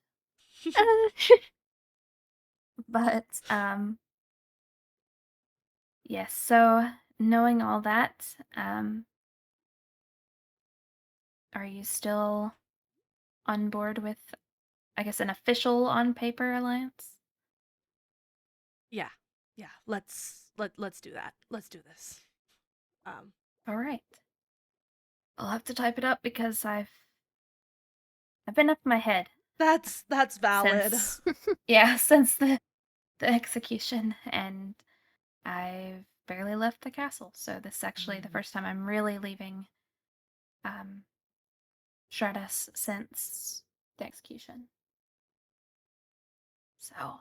But yes, so knowing all that, are you still on board with, I guess, an official on paper alliance? Yeah. Let's do that. Let's do this. All right. I'll have to type it up because I've been up in my head. That's valid. Since the execution, and I've barely left the castle. So this is actually the first time I'm really leaving Stratus since the execution. So,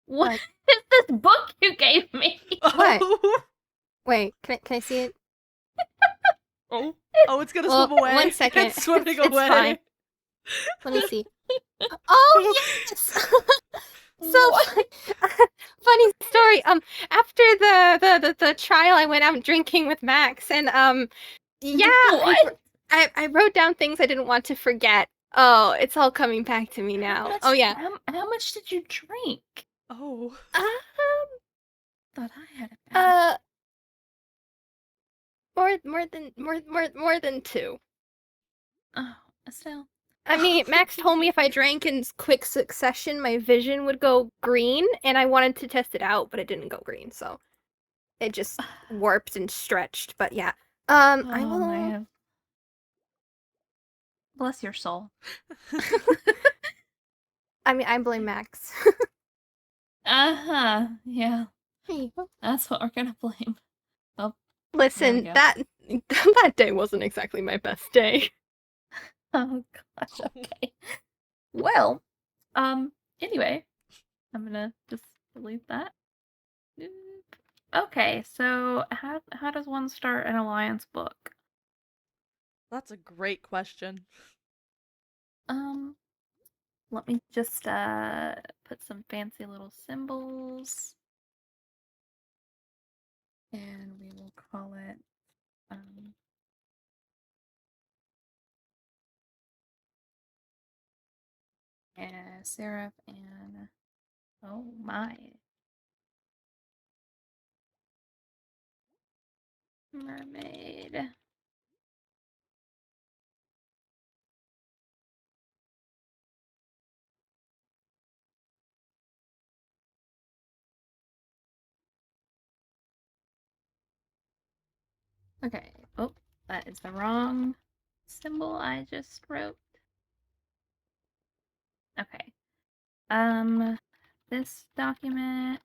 what is this book you gave me? What? Wait, can I see it? Oh, it's gonna swim away. 1 second. It's swimming It's away. fine. Let me see. Oh yes. So funny story. After the trial, I went out drinking with Max, and yeah, I wrote down things I didn't want to forget. Oh, it's all coming back to me now. Oh yeah. How much did you drink? Oh. Thought I had it. More than 2. Oh, Estelle. I mean, Max told me if I drank in quick succession, my vision would go green, and I wanted to test it out, but it didn't go green, so it just warped and stretched. But yeah, I will. Bless your soul. I mean, I blame Max. Yeah. Hey. That's what we're gonna blame. Oh, listen, that day wasn't exactly my best day. Oh gosh, okay. Well, anyway, I'm gonna just delete that. Okay, so how does one start an alliance book? That's a great question. Let me just put some fancy little symbols. And we will call it Seraph and oh my mermaid. Okay. Oh, that is the wrong symbol I just wrote. Okay. This document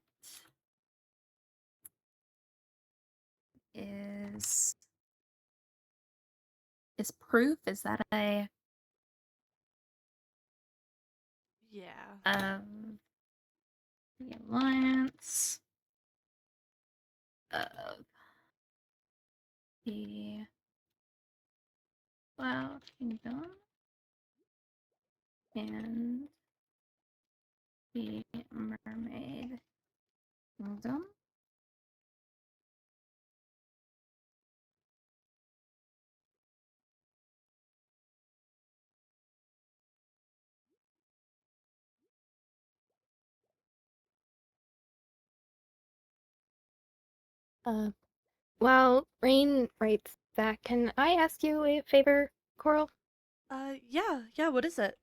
is proof. Is that a Yeah. The alliance of the Cloud Kingdom and the Mermaid Kingdom. While Rayne writes that, can I ask you a favor, Coral? Yeah, what is it?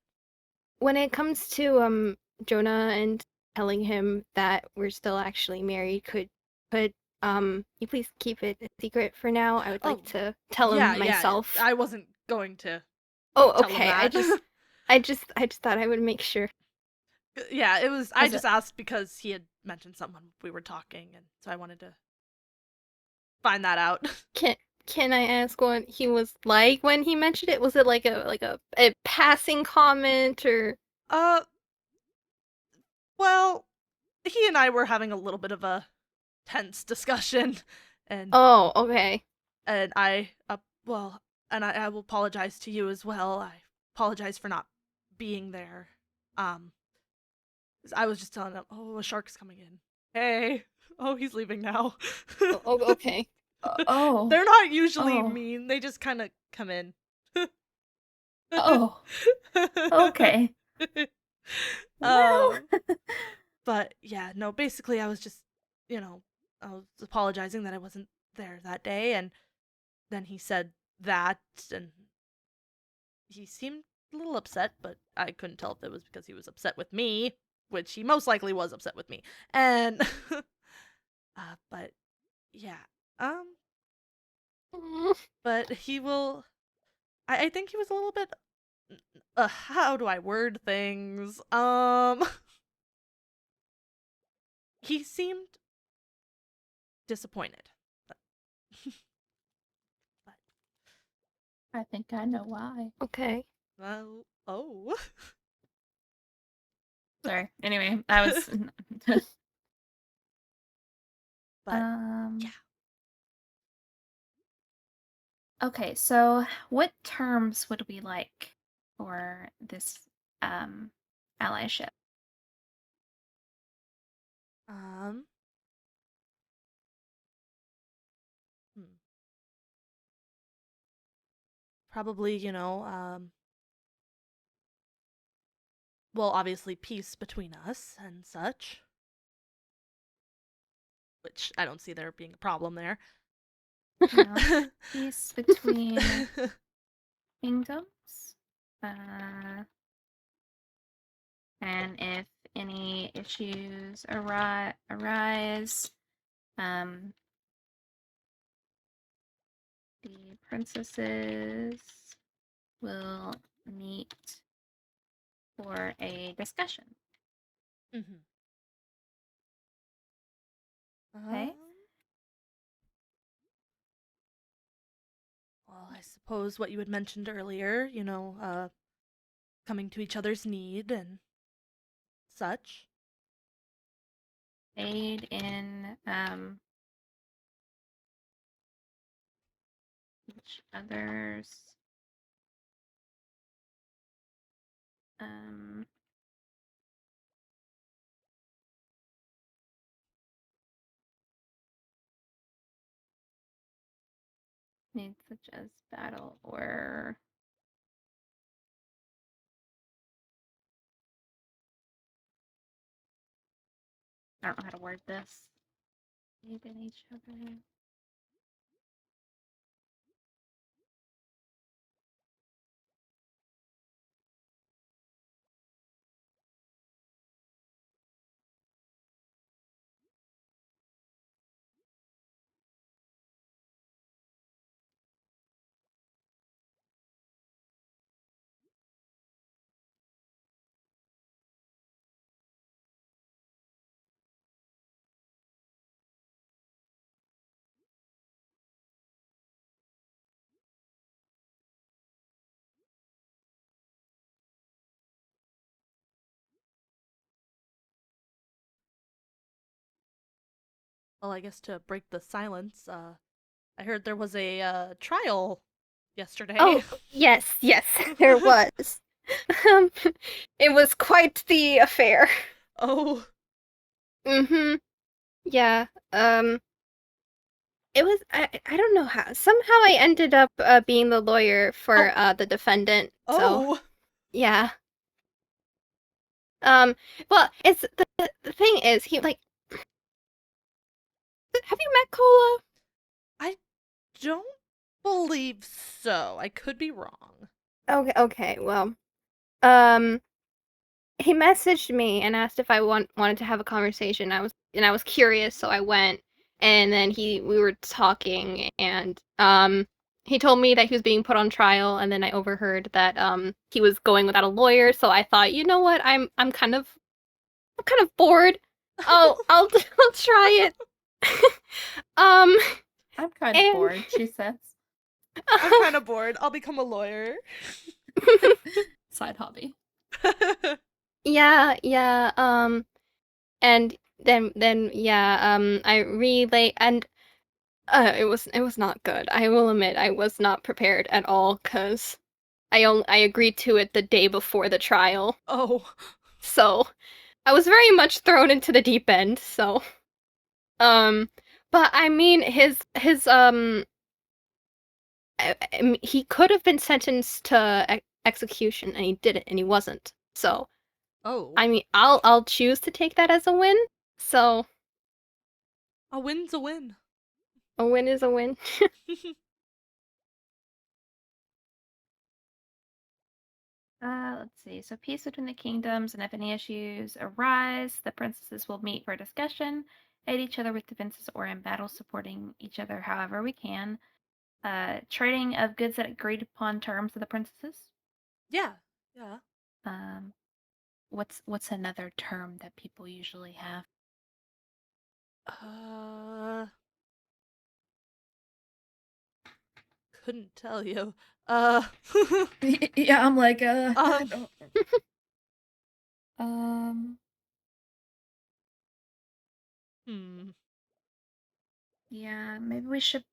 When it comes to Jonah and telling him that we're still actually married, could you please keep it a secret for now? I would like to tell him myself. Yeah. I wasn't going to. Oh, tell him okay. that. I just thought I would make sure. Yeah, it was. I just asked because he had mentioned someone we were talking, and so I wanted to find that out. Can I ask what he was like when he mentioned it? Was it like a passing comment or? Well, he and I were having a little bit of a tense discussion, and oh, okay. And I will apologize to you as well. I apologize for not being there. I was just telling him, oh, a shark's coming in. Hey, oh, he's leaving now. Okay. Oh. They're not usually mean. They just kind of come in. Oh. Okay. Well. But yeah, no, basically I was just, I was apologizing that I wasn't there that day, and then he said that, and he seemed a little upset, but I couldn't tell if it was because he was upset with me, which he most likely was upset with me. And but yeah. But he will I think he was a little bit how do I word things? He seemed disappointed. But I think I know why. Okay. well, oh. Sorry. Anyway, I was. But yeah. Okay, so what terms would we like for this allyship? Probably, well, obviously peace between us and such. Which I don't see there being a problem there. No, peace between kingdoms. And if any issues arise, the princesses will meet for a discussion. Okay. Well, I suppose what you had mentioned earlier, coming to each other's need and such. Aid in each other's needs such as battle or I don't know how to word this. Aid in each other. Well, I guess to break the silence, I heard there was a trial yesterday. Oh, yes, there was. It was quite the affair. Oh. Yeah. It was I don't know how. Somehow I ended up being the lawyer for the defendant. Oh. So, yeah. Well, it's the thing is he like have you met Cola? I don't believe so. I could be wrong. Okay, well. He messaged me and asked if I wanted to have a conversation. I was curious, so I went, and then we were talking, and he told me that he was being put on trial, and then I overheard that he was going without a lawyer. So I thought, you know what, I'm kind of bored. I'll try it. I'm kind of bored, she says. I'm kind of bored. I'll become a lawyer. Side hobby. Yeah, and then I relay and it was not good. I will admit I was not prepared at all because I agreed to it the day before the trial. Oh. So I was very much thrown into the deep end. So, but I mean he could have been sentenced to execution and he didn't and he wasn't. So. Oh. I mean, I'll choose to take that as a win. So a win's a win. A win is a win. Let's see. So peace between the kingdoms, and if any issues arise, the princesses will meet for discussion, aid each other with defenses or in battle, supporting each other however we can. Trading of goods at agreed upon terms of the princesses. Yeah. Yeah. What's another term that people usually have? Couldn't tell you. Yeah, I'm like, yeah, maybe we should.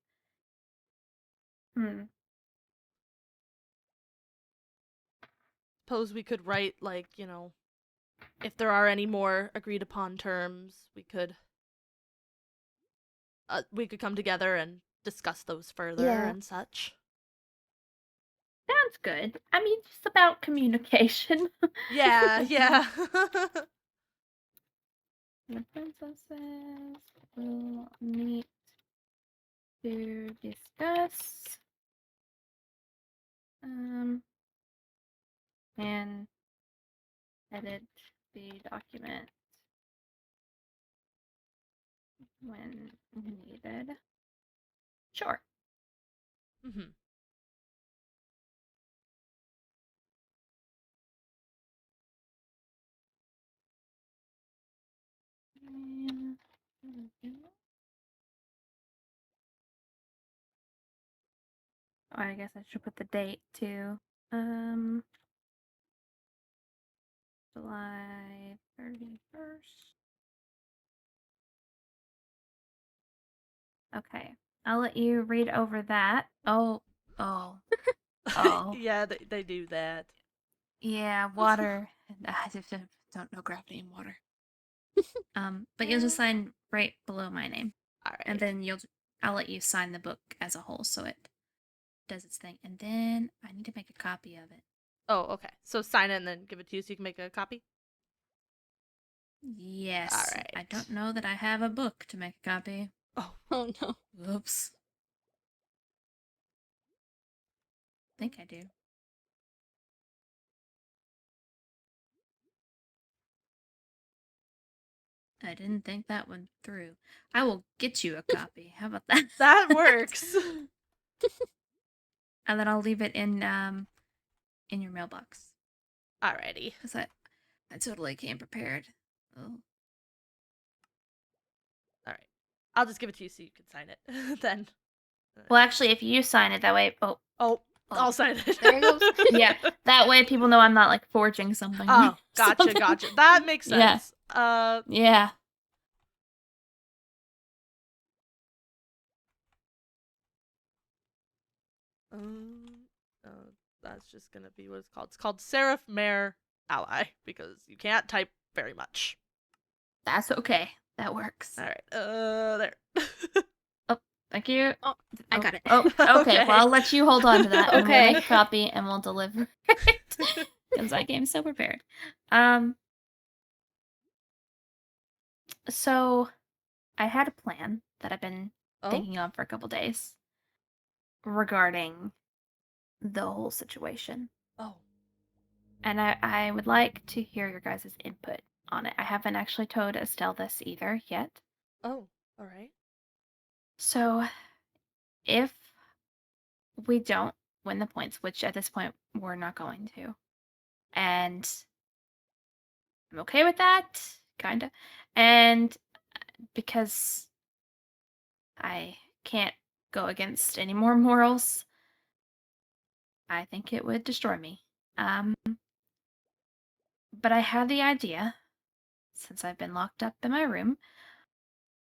Suppose we could write, like, if there are any more agreed upon terms, we could come together and discuss those further and such. Sounds good. I mean, just about communication. Yeah, yeah. The princesses will meet to discuss and edit the document when needed. Sure. Mm-hmm. Oh, I guess I should put the date too. July 31st. Okay. I'll let you read over that. Oh. Yeah, they do that. Yeah, water. I just don't know gravity in water. But you'll just sign right below my name. All right. And then I'll let you sign the book as a whole so it does its thing. And then I need to make a copy of it. Oh, okay. So sign it and then give it to you so you can make a copy? Yes. All right. I don't know that I have a book to make a copy. Oh no. Whoops. I think I do. I didn't think that one through. I will get you a copy. How about that? That works. And then I'll leave it in your mailbox. Alrighty. Because I totally came prepared. Oh. Alright. I'll just give it to you so you can sign it then. Well, actually, if you sign it that way, I'll sign it. There it goes. Yeah, that way people know I'm not like forging something. Oh, gotcha. That makes sense. Yeah. Yeah. That's just gonna be what it's called. It's called Seraph Mare Ally because you can't type very much. That's okay. That works. All right. There. Oh, thank you. Oh, I got it. Oh, okay. Well, I'll let you hold on to that. And we'll Okay. make a copy and we'll deliver it because I came so prepared. So I had a plan that I've been thinking of for a couple days regarding the whole situation. Oh. And I would like to hear your guys' input on it. I haven't actually told Estelle this either yet. Oh, all right. So if we don't win the points, which at this point we're not going to, and I'm okay with that, kinda, and because I can't go against any more morals, I think it would destroy me. But I had the idea, since I've been locked up in my room,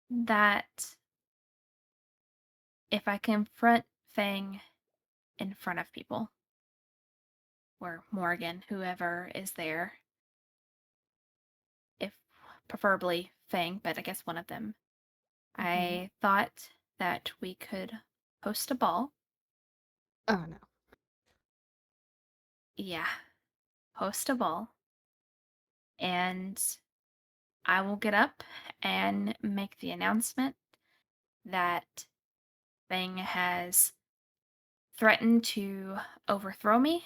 that if I confront Fang in front of people, or Morgan, whoever is there, if preferably Fang, but I guess one of them, I thought that we could host a ball. Oh no. Yeah, host a ball. And I will get up and make the announcement that Fang has threatened to overthrow me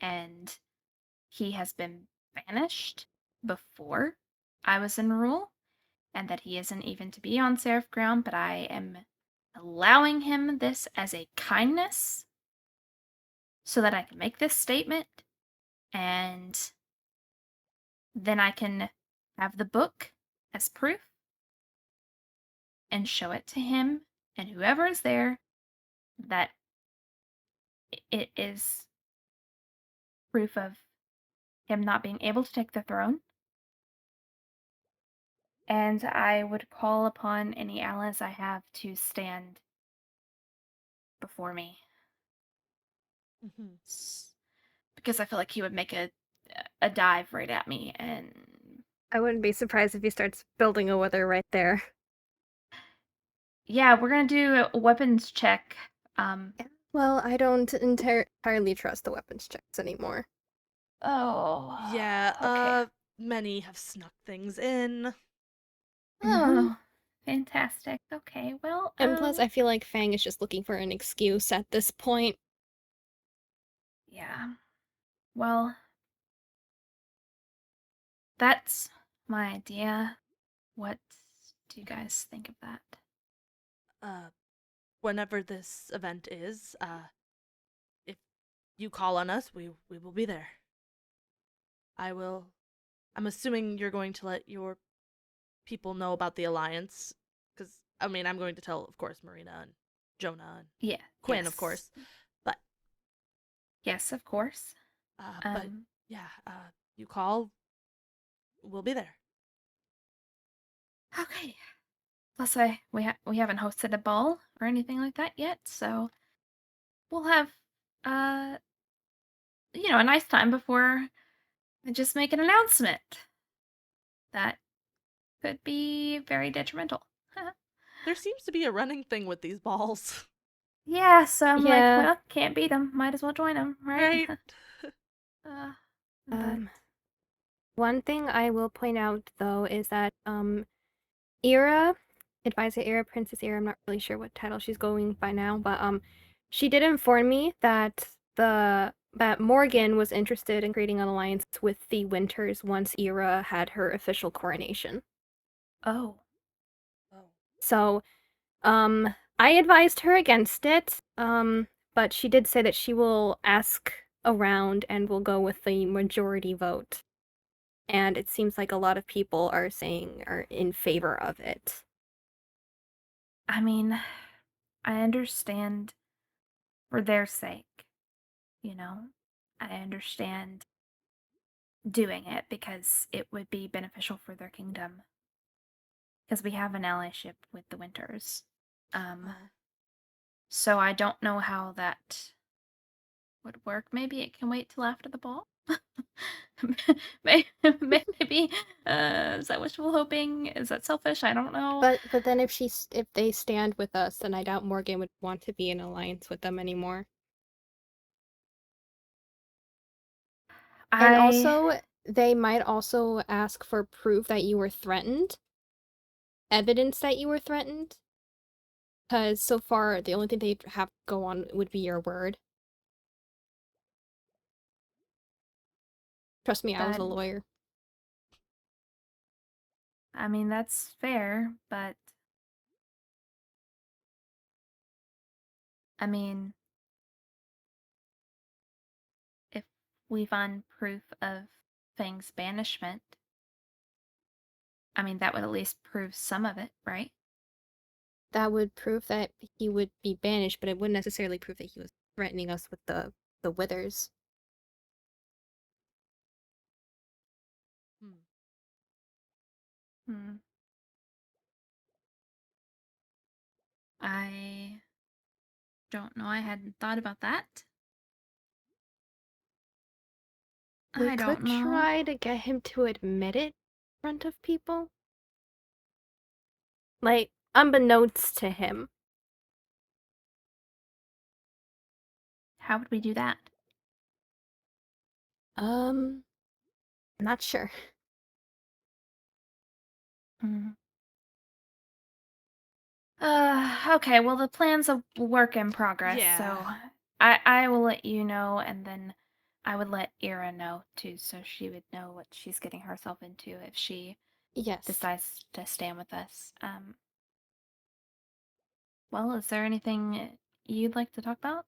and he has been banished before I was in rule, and that he isn't even to be on Seraph ground, but I am allowing him this as a kindness so that I can make this statement, and then I can have the book as proof and show it to him and whoever is there that it is proof of him not being able to take the throne. And I would call upon any allies I have to stand before me. Because I feel like he would make a dive right at me, and I wouldn't be surprised if he starts building a wither right there. yeah, we're gonna do a weapons check. Well, I don't entirely trust the weapons checks anymore. Oh. Yeah, Okay. many have snuck things in. Oh, fantastic. Okay, well, And plus, I feel like Fang is just looking for an excuse at this point. yeah. Well, that's my idea. What do you guys think of that? Whenever this event is, if you call on us, we will be there. I'm assuming you're going to let your people know about the alliance, because, I mean, I'm going to tell, of course, Marina and Jonah and Quinn, yes. of course, but... Yes, of course. But, yeah, you call, we'll be there. Okay. Plus, we haven't hosted a ball or anything like that yet, so we'll have a nice time before I just make an announcement that could be very detrimental. There seems to be a running thing with these balls. Yeah, so I'm like, Yeah. well, can't beat them. Might as well join them, right? But One thing I will point out though is that Ira, Advisor Ira, Princess Ira, I'm not really sure what title she's going by now, but she did inform me that that Morgan was interested in creating an alliance with the Winters once Ira had her official coronation. Oh. So, I advised her against it, but she did say that she will ask around and will go with the majority vote. And it seems like a lot of people are in favor of it. I mean, I understand for their sake, I understand doing it because it would be beneficial for their kingdom. Because we have an allyship with the Winters. So I don't know how that would work. Maybe it can wait till after the ball. Maybe is that wishful hoping? Is that selfish? I don't know. But then if they stand with us, then I doubt Morgan would want to be in alliance with them anymore. And also, they might also ask for proof that you were threatened. Evidence that you were threatened. Because so far, the only thing they have to go on would be your word. Trust me, I was a lawyer. I mean, that's fair, but I mean, if we find proof of Fang's banishment, I mean, that would at least prove some of it, right? That would prove that he would be banished, but it wouldn't necessarily prove that he was threatening us with the withers. I don't know. I hadn't thought about that. We I could don't know. try to get him to admit it in front of people. Like, unbeknownst to him. How would we do that? Not sure. Okay, well, the plan's a work in progress, Yeah. so I will let you know, and then I would let Ira know too, so she would know what she's getting herself into if she Yes. decides to stand with us. Well, is there anything you'd like to talk about?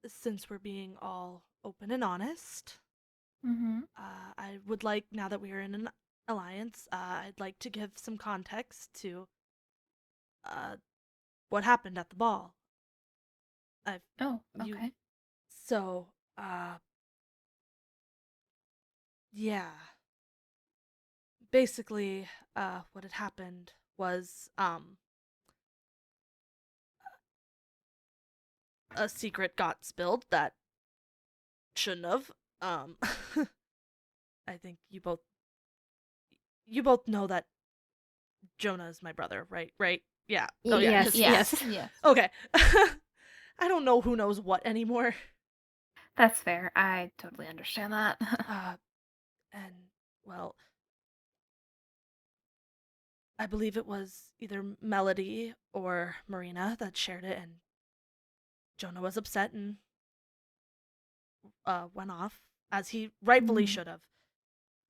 Since we're being all open and honest, Mm-hmm. I would like, now that we are in an alliance, I'd like to give some context to what happened at the ball. Oh, You, okay. so, yeah. Basically, what had happened was, a secret got spilled that shouldn't have. I think you both know that Jonah is my brother, right? Right? Yeah. Oh yeah. Yes, 'cause- yes. Yes. Okay. I don't know who knows what anymore. That's fair. I totally understand that. And well, I believe it was either Melody or Marina that shared it, and Jonah was upset and went off as he rightfully Mhm. should have.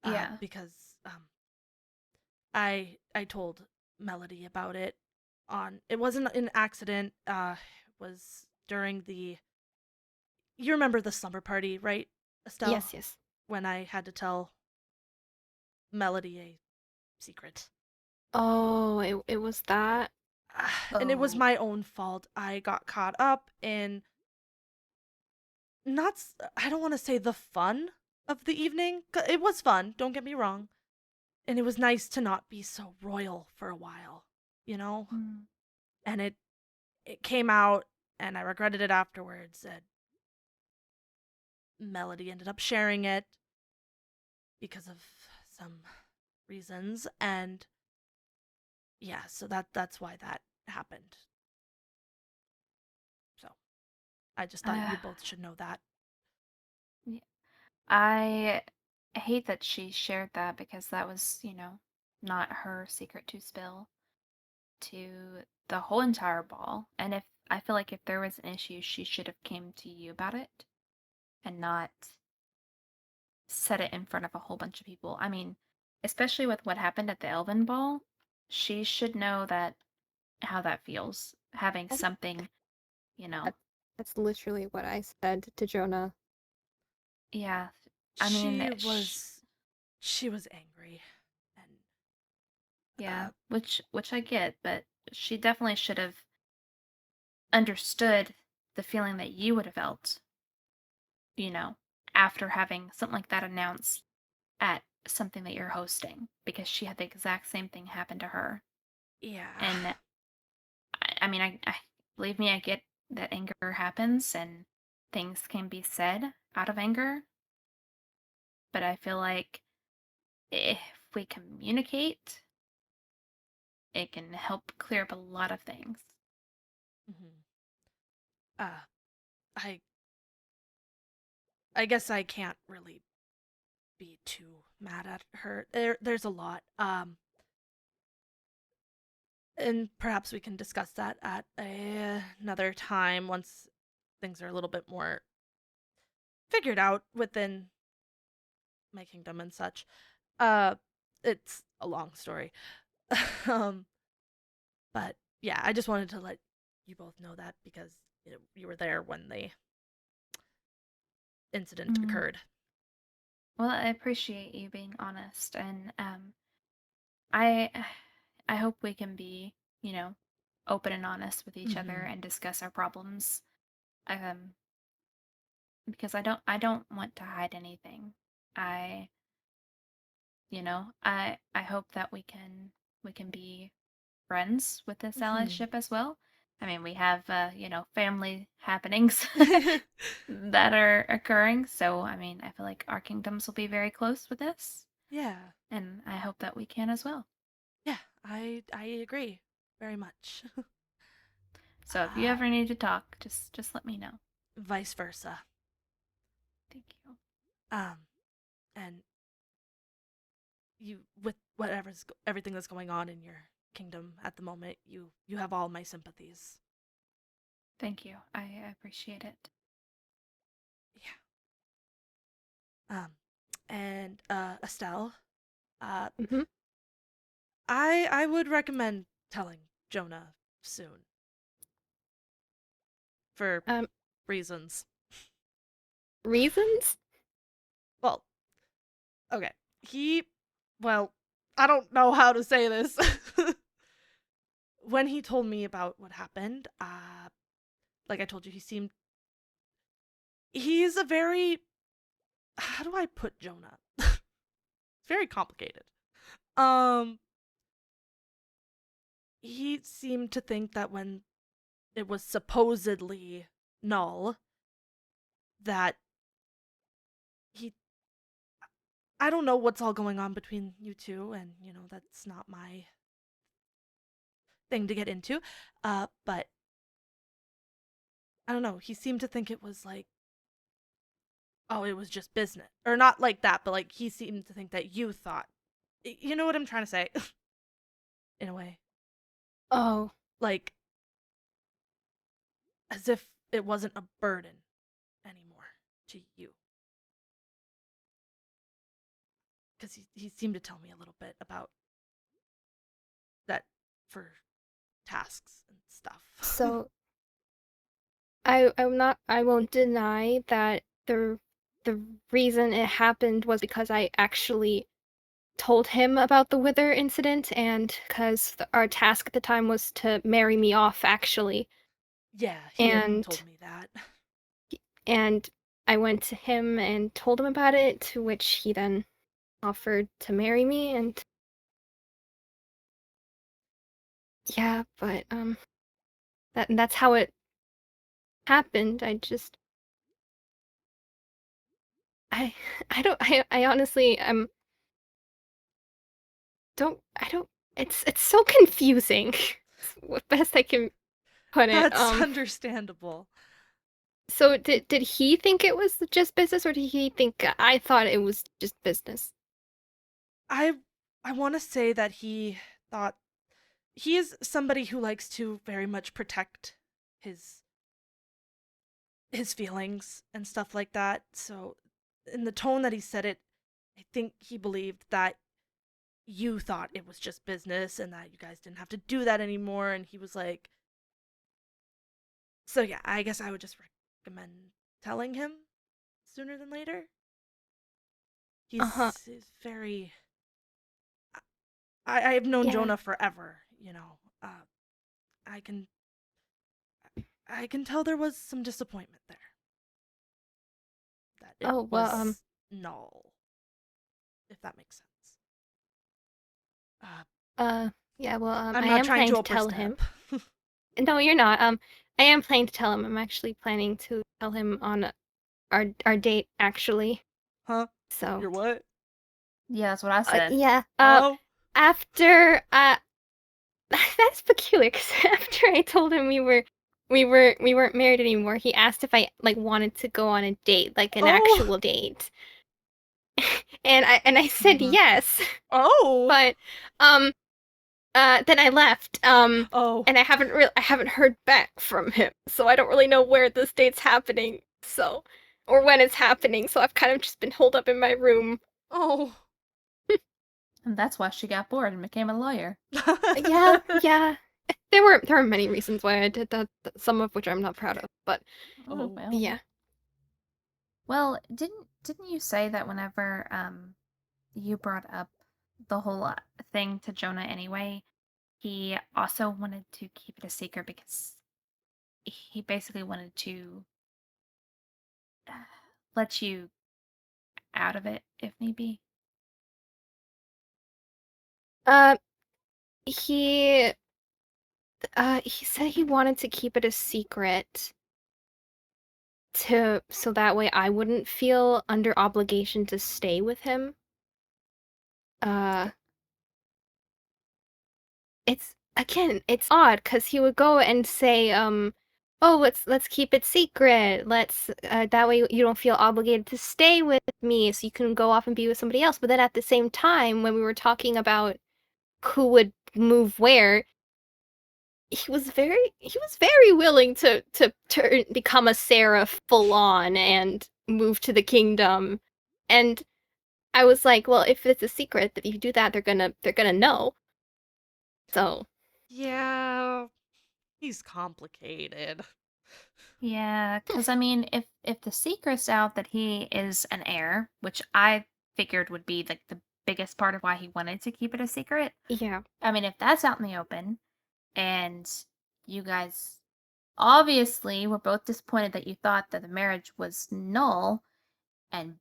Yeah. Because I told Melody about it. It wasn't an accident. It was during the, you remember the summer party, right, Estelle? Yes, yes. When I had to tell Melody a secret. Oh, it was that. And it was Oh. my own fault. I got caught up in not I don't want to say the fun of the evening. It was fun, don't get me wrong. And it was nice to not be so royal for a while, you know? Mm. And it came out and I regretted it afterwards, and Melody ended up sharing it because of some reasons, and yeah, so that's why that happened. So I just thought you both should know that. Yeah. I hate that she shared that because that was, not her secret to spill to the whole entire ball. And if I feel like if there was an issue, she should have came to you about it and not said it in front of a whole bunch of people. I mean, especially with what happened at the Elven Ball, she should know that how that feels having That's- something, you know. That's literally what I said to Jonah. Yeah. I mean, She was angry, and yeah, which I get, but she definitely should have understood the feeling that you would have felt, you know, after having something like that announced at something that you're hosting, because she had the exact same thing happen to her. yeah. And I mean, I believe me, I get that anger happens and things can be said out of anger, but I feel like if we communicate, it can help clear up a lot of things. Mm-hmm. I I guess I can't really be too mad at her. There's a lot. And perhaps we can discuss that at another time once things are a little bit more figured out within my kingdom and such. Uh, it's a long story. um, but yeah, I just wanted to let you both know that because you were there when the incident Mm. occurred. Well, I appreciate you being honest, and I I hope we can be, open and honest with each other Mhm. and discuss our problems. Um, because I don't want to hide anything. I I hope that we can be friends with this Mhm. allyship as well. I mean, we have family happenings that are occurring, so I mean, I feel like our kingdoms will be very close with this, Yeah. and I hope that we can as well. Yeah, I agree very much. So if you ever need to talk, just let me know. Vice versa. Thank you. And you, with everything that's going on in your kingdom at the moment, you have all my sympathies. Thank you. I appreciate it. Yeah. And Estelle, Mhm. I would recommend telling Jonah soon. For reasons. Reasons? Well, okay. Well, I don't know how to say this. When he told me about what happened, like I told you, he's a very, how do I put Jonah? It's very complicated. He seemed to think that when it was supposedly null, that I don't know what's all going on between you two, and, that's not my thing to get into, but I don't know, he seemed to think it was like, oh, it was just business. Or not like that, but like he seemed to think that you thought. You know what I'm trying to say? In a way. Oh. Like, as if it wasn't a burden anymore to you. Because he seemed to tell me a little bit about that for tasks and stuff. So I won't deny that the reason it happened was because I actually told him about the Wither incident, and because our task at the time was to marry me off, actually. Yeah, he had told me that. And I went to him and told him about it, to which he then offered to marry me, and yeah, but that's how it happened. I honestly don't it's so confusing. It's what best I can put it. That's understandable. So did he think it was just business, or did he think I thought it was just business? I want to say that he thought he is somebody who likes to very much protect his feelings and stuff like that. So in the tone that he said it, I think he believed that you thought it was just business and that you guys didn't have to do that anymore, and he was like, so yeah, I guess I would just recommend telling him sooner than later. He's very I've known Jonah forever, I can tell there was some disappointment there. That it was null, if that makes sense. Yeah, well, I'm I not am trying planning to to tell overstep. him. No, you're not. I am planning to tell him. I'm actually planning to tell him on our date, actually. Huh? So. You're what? Yeah, that's what I said. Yeah. Oh. After that's peculiar, because after I told him we weren't married anymore, he asked if I wanted to go on a date, like an actual date. And I said yes. Oh. But then I left. And I haven't heard back from him, so I don't really know where this date's happening. So, or when it's happening. So I've kind of just been holed up in my room. Oh. And that's why she got bored and became a lawyer. Yeah. There were many reasons why I did that, some of which I'm not proud of, but well. Yeah. Well, didn't you say that whenever you brought up the whole thing to Jonah anyway, he also wanted to keep it a secret because he basically wanted to let you out of it if need be? He said he wanted to keep it a secret so that way I wouldn't feel under obligation to stay with him. It's odd because he would go and say, oh, let's keep it secret. Let's that way you don't feel obligated to stay with me, so you can go off and be with somebody else. But then at the same time, when we were talking about who would move where, he was very willing to become a seraph full on and move to the kingdom. And I was like, well, if it's a secret that if you do that, they're gonna know. So Yeah, he's complicated. Yeah, because I mean, if the secret's out that he is an heir, which I figured would be like the biggest part of why he wanted to keep it a secret. yeah. I mean, if that's out in the open, and you guys obviously were both disappointed that you thought that the marriage was null, and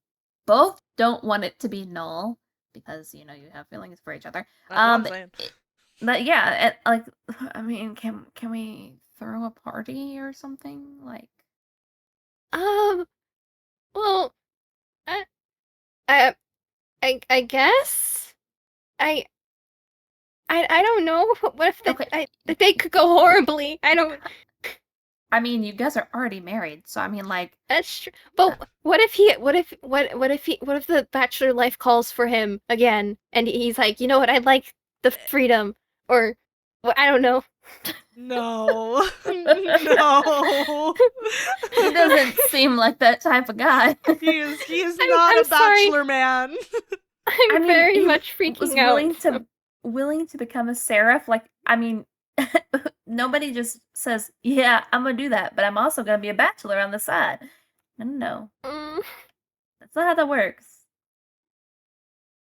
both don't want it to be null because you have feelings for each other. That's what I'm saying. But yeah, like I mean, can we throw a party or something like? Well, I guess I don't know. What if they could go horribly? I don't. I mean, you guys are already married, so I mean, like That's true. But what if the bachelor life calls for him again, and he's like, you know what? I'd like the freedom, or I don't know. No. No. he doesn't seem like that type of guy. He is not a bachelor man. I'm very much freaking was out. willing to become a seraph. Like, I mean, nobody just says, "Yeah, I'm gonna do that," but I'm also gonna be a bachelor on the side. No, that's not how that works.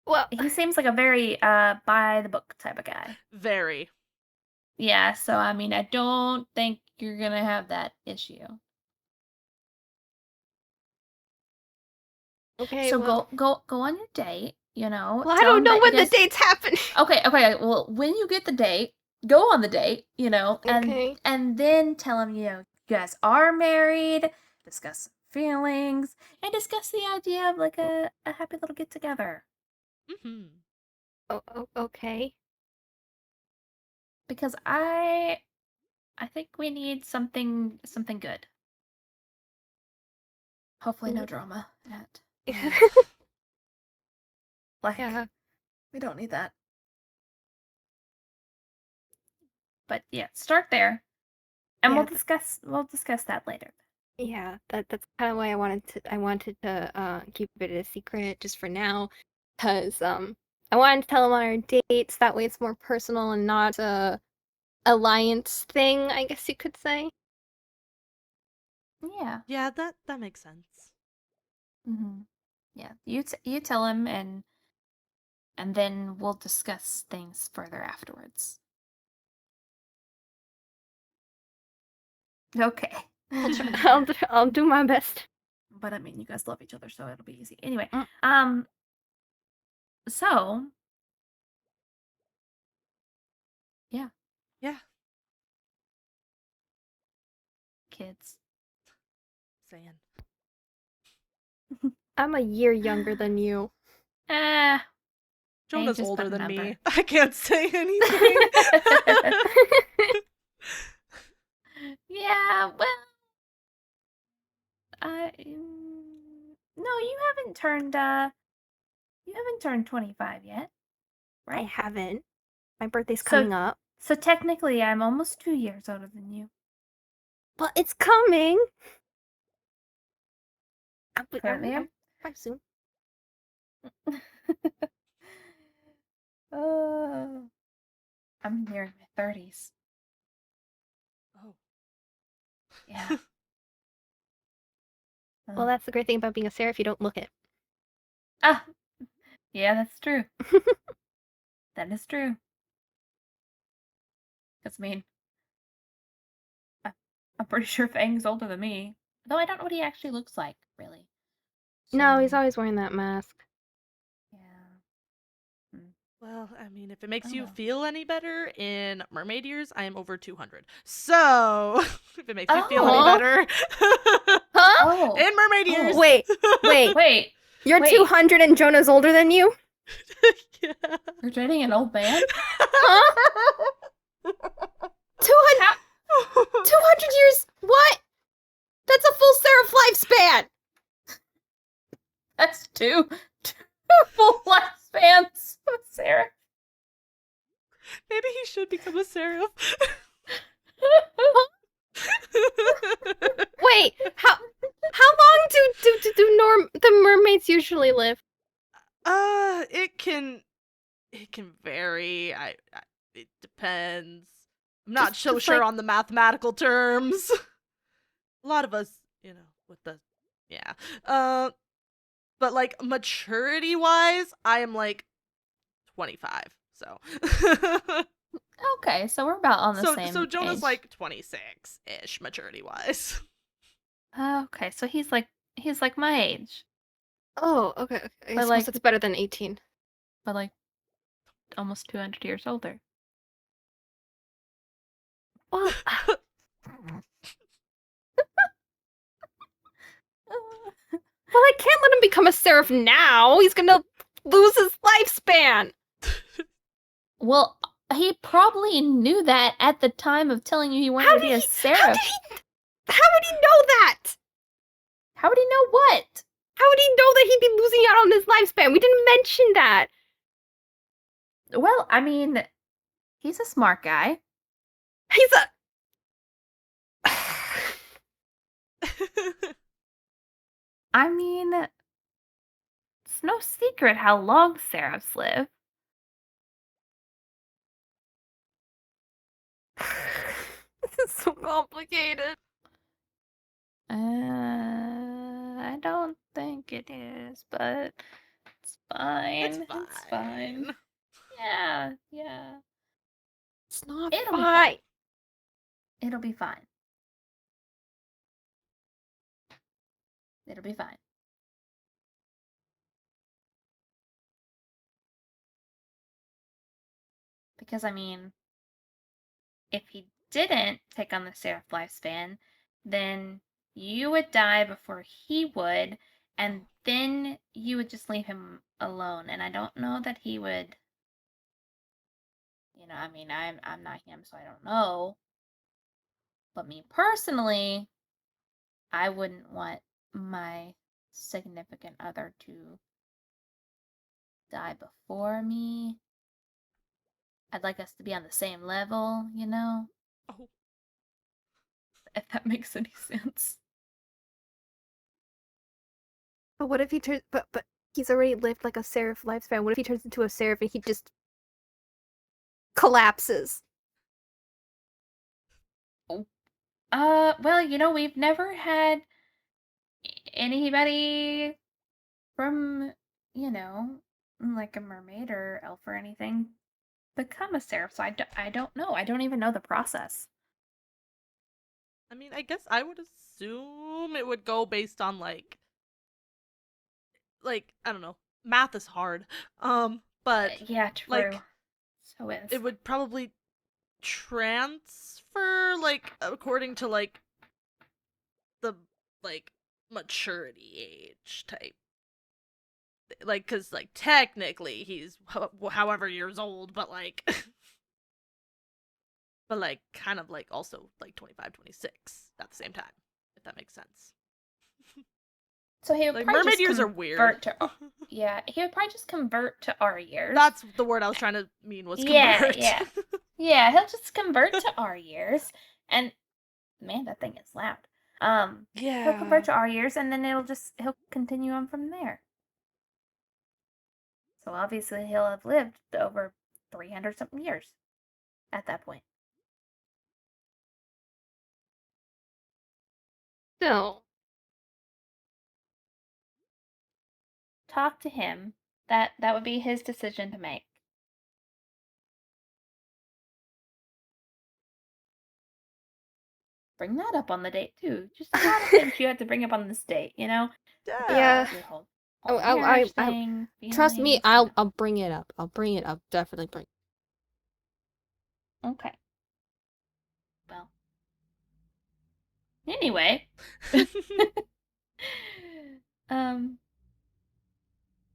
Well, he seems like a very by the book type of guy. Very. Yeah, so I mean, I don't think you're gonna have that issue. Okay. So well, go on your date. Well, I don't know when the dates happen. Okay. Well, when you get the date, go on the date. Okay. and then tell him you guys are married. Discuss feelings and discuss the idea of like a happy little get together. Mm-hmm. Oh, okay. Because I think we need something good. Hopefully, no drama at. Like, Yeah. we don't need that. But yeah, start there, and Yeah, we'll discuss that later. Yeah, that's kind of why I wanted to keep it a secret just for now, because I wanted to tell him on our dates. That way, it's more personal and not a alliance thing, I guess you could say. Yeah. Yeah, that makes sense. Mm-hmm. Yeah, you tell him, and then we'll discuss things further afterwards. Okay. I'll do my best. But I mean, you guys love each other, so it'll be easy. Anyway, so yeah, kids. Saying. I'm a year younger than you. Jonah's older than me. I can't say anything. Yeah, well, no, you haven't turned 25 yet, right? I haven't. My birthday's coming up. So technically, I'm almost 2 years older than you. But it's coming. Apparently, I'm soon. I'm near my 30s. Oh. Yeah. Well, that's the great thing about being a seraph. You don't look it. Ah, yeah, that's true. That is true. Because, I mean, I'm pretty sure Fang's older than me. Though I don't know what he actually looks like, really. No, he's So, always wearing that mask. yeah. Well, I mean, if it makes you know. feel any better, in mermaid years, I am over 200. So, if it makes you feel any better. Huh? In mermaid years. Wait. You're 200 and Jonah's older than you? Yeah. You're dating an old man? Huh? 200 years? What? That's a full seraph lifespan! That's two full lifespans, Sarah. Maybe he should become a seraph. Wait, how long do the mermaids usually live? It can vary. It depends. I'm not Just- so just sure like- on the mathematical terms. A lot of us, with the yeah. But like maturity wise, I am like 25. So Okay, so we're about on the same so Jonah's age. like 26-ish maturity wise. Okay, so he's like my age, Oh, okay. I But, suppose like- it's better than 18. but like almost 200 years older. Well, well, I can't let him become a seraph now. He's gonna lose his lifespan. Well, he probably knew that at the time of telling you he wanted How to be did a he- seraph. How would he know that? How would he know what? How would he know that he'd be losing out on his lifespan? We didn't mention that. Well, I mean, he's a smart guy. He's a. I mean, it's no secret how long seraphs live. This is so complicated. I don't think it is, but it's fine. It's fine. Yeah. It's not It'll be fine. fine. It'll be fine. It'll be fine. Because, I mean, if he didn't take on the seraph lifespan, then you would die before he would, and then you would just leave him alone. And I don't know that he would. I mean, I'm not him, so I don't know. But me personally, I wouldn't want my significant other to die before me. I'd like us to be on the same level, Oh. If that makes any sense. But what if he turns? But he's already lived like a seraph lifespan. What if he turns into a seraph and he just collapses? Well, we've never had anybody from, like a mermaid or elf or anything become a seraph, so I don't know. I don't even know the process. I mean, I guess I would assume it would go based on like I don't know. Math is hard. But Yeah, true. like, So is. it would probably transfer like according to like the like maturity age type. Like, cuz like technically he's however years old, but like but like kind of like also like 25, 26 at the same time, if that makes sense. So he would Like, probably mermaid just years are convert weird. yeah, he would probably just convert to our years. That's the word I was trying to mean was Yeah, convert. yeah. Yeah, he'll just convert to our years, and man, that thing is loud. He'll convert to our years, and then he'll continue on from there. So obviously he'll have lived over 300 something years at that point. No. Talk to him. That would be his decision to make. Bring that up on the date too. Just a lot of things you have to bring up on this date, Yeah. Your whole I marriage thing, trust me. feelings, I'll bring it up. I'll bring it up. Definitely bring. Okay. Well. Anyway.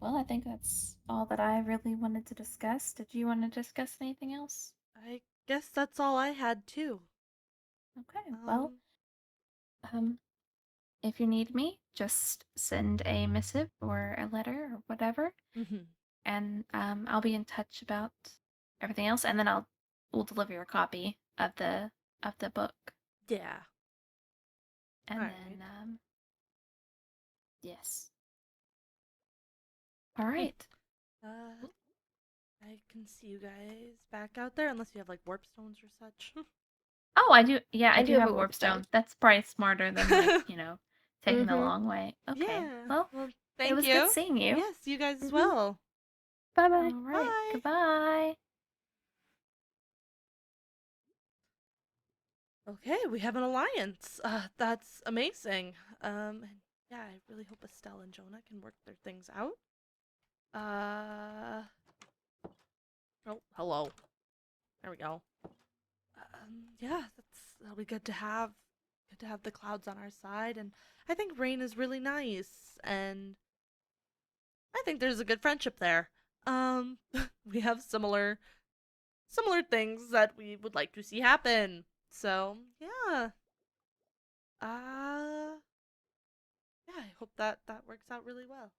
Well, I think that's all that I really wanted to discuss. Did you want to discuss anything else? I guess that's all I had too. Okay, well, if you need me, just send a missive or a letter or whatever, and I'll be in touch about everything else, and then we'll deliver you a copy of the book. Yeah. And All then, right. yes. All right. I can see you guys back out there, unless you have like warp stones or such. Oh, I do. Yeah, I I do do have have a a warp warp stone. stone. That's probably smarter than like taking the Mhm. long way. Okay. Yeah. Well, Thank it was you. good seeing you. Yes, you guys as Mhm. well. Bye bye. All right. Bye. Goodbye. Okay, we have an alliance. That's amazing. And yeah, I really hope Estelle and Jonah can work their things out. Oh, hello. There we go. Yeah, that'll be good to have. Good to have the clouds on our side, and I think Rayne is really nice, and I think there's a good friendship there. We have similar things that we would like to see happen. So yeah. Yeah, I hope that works out really well.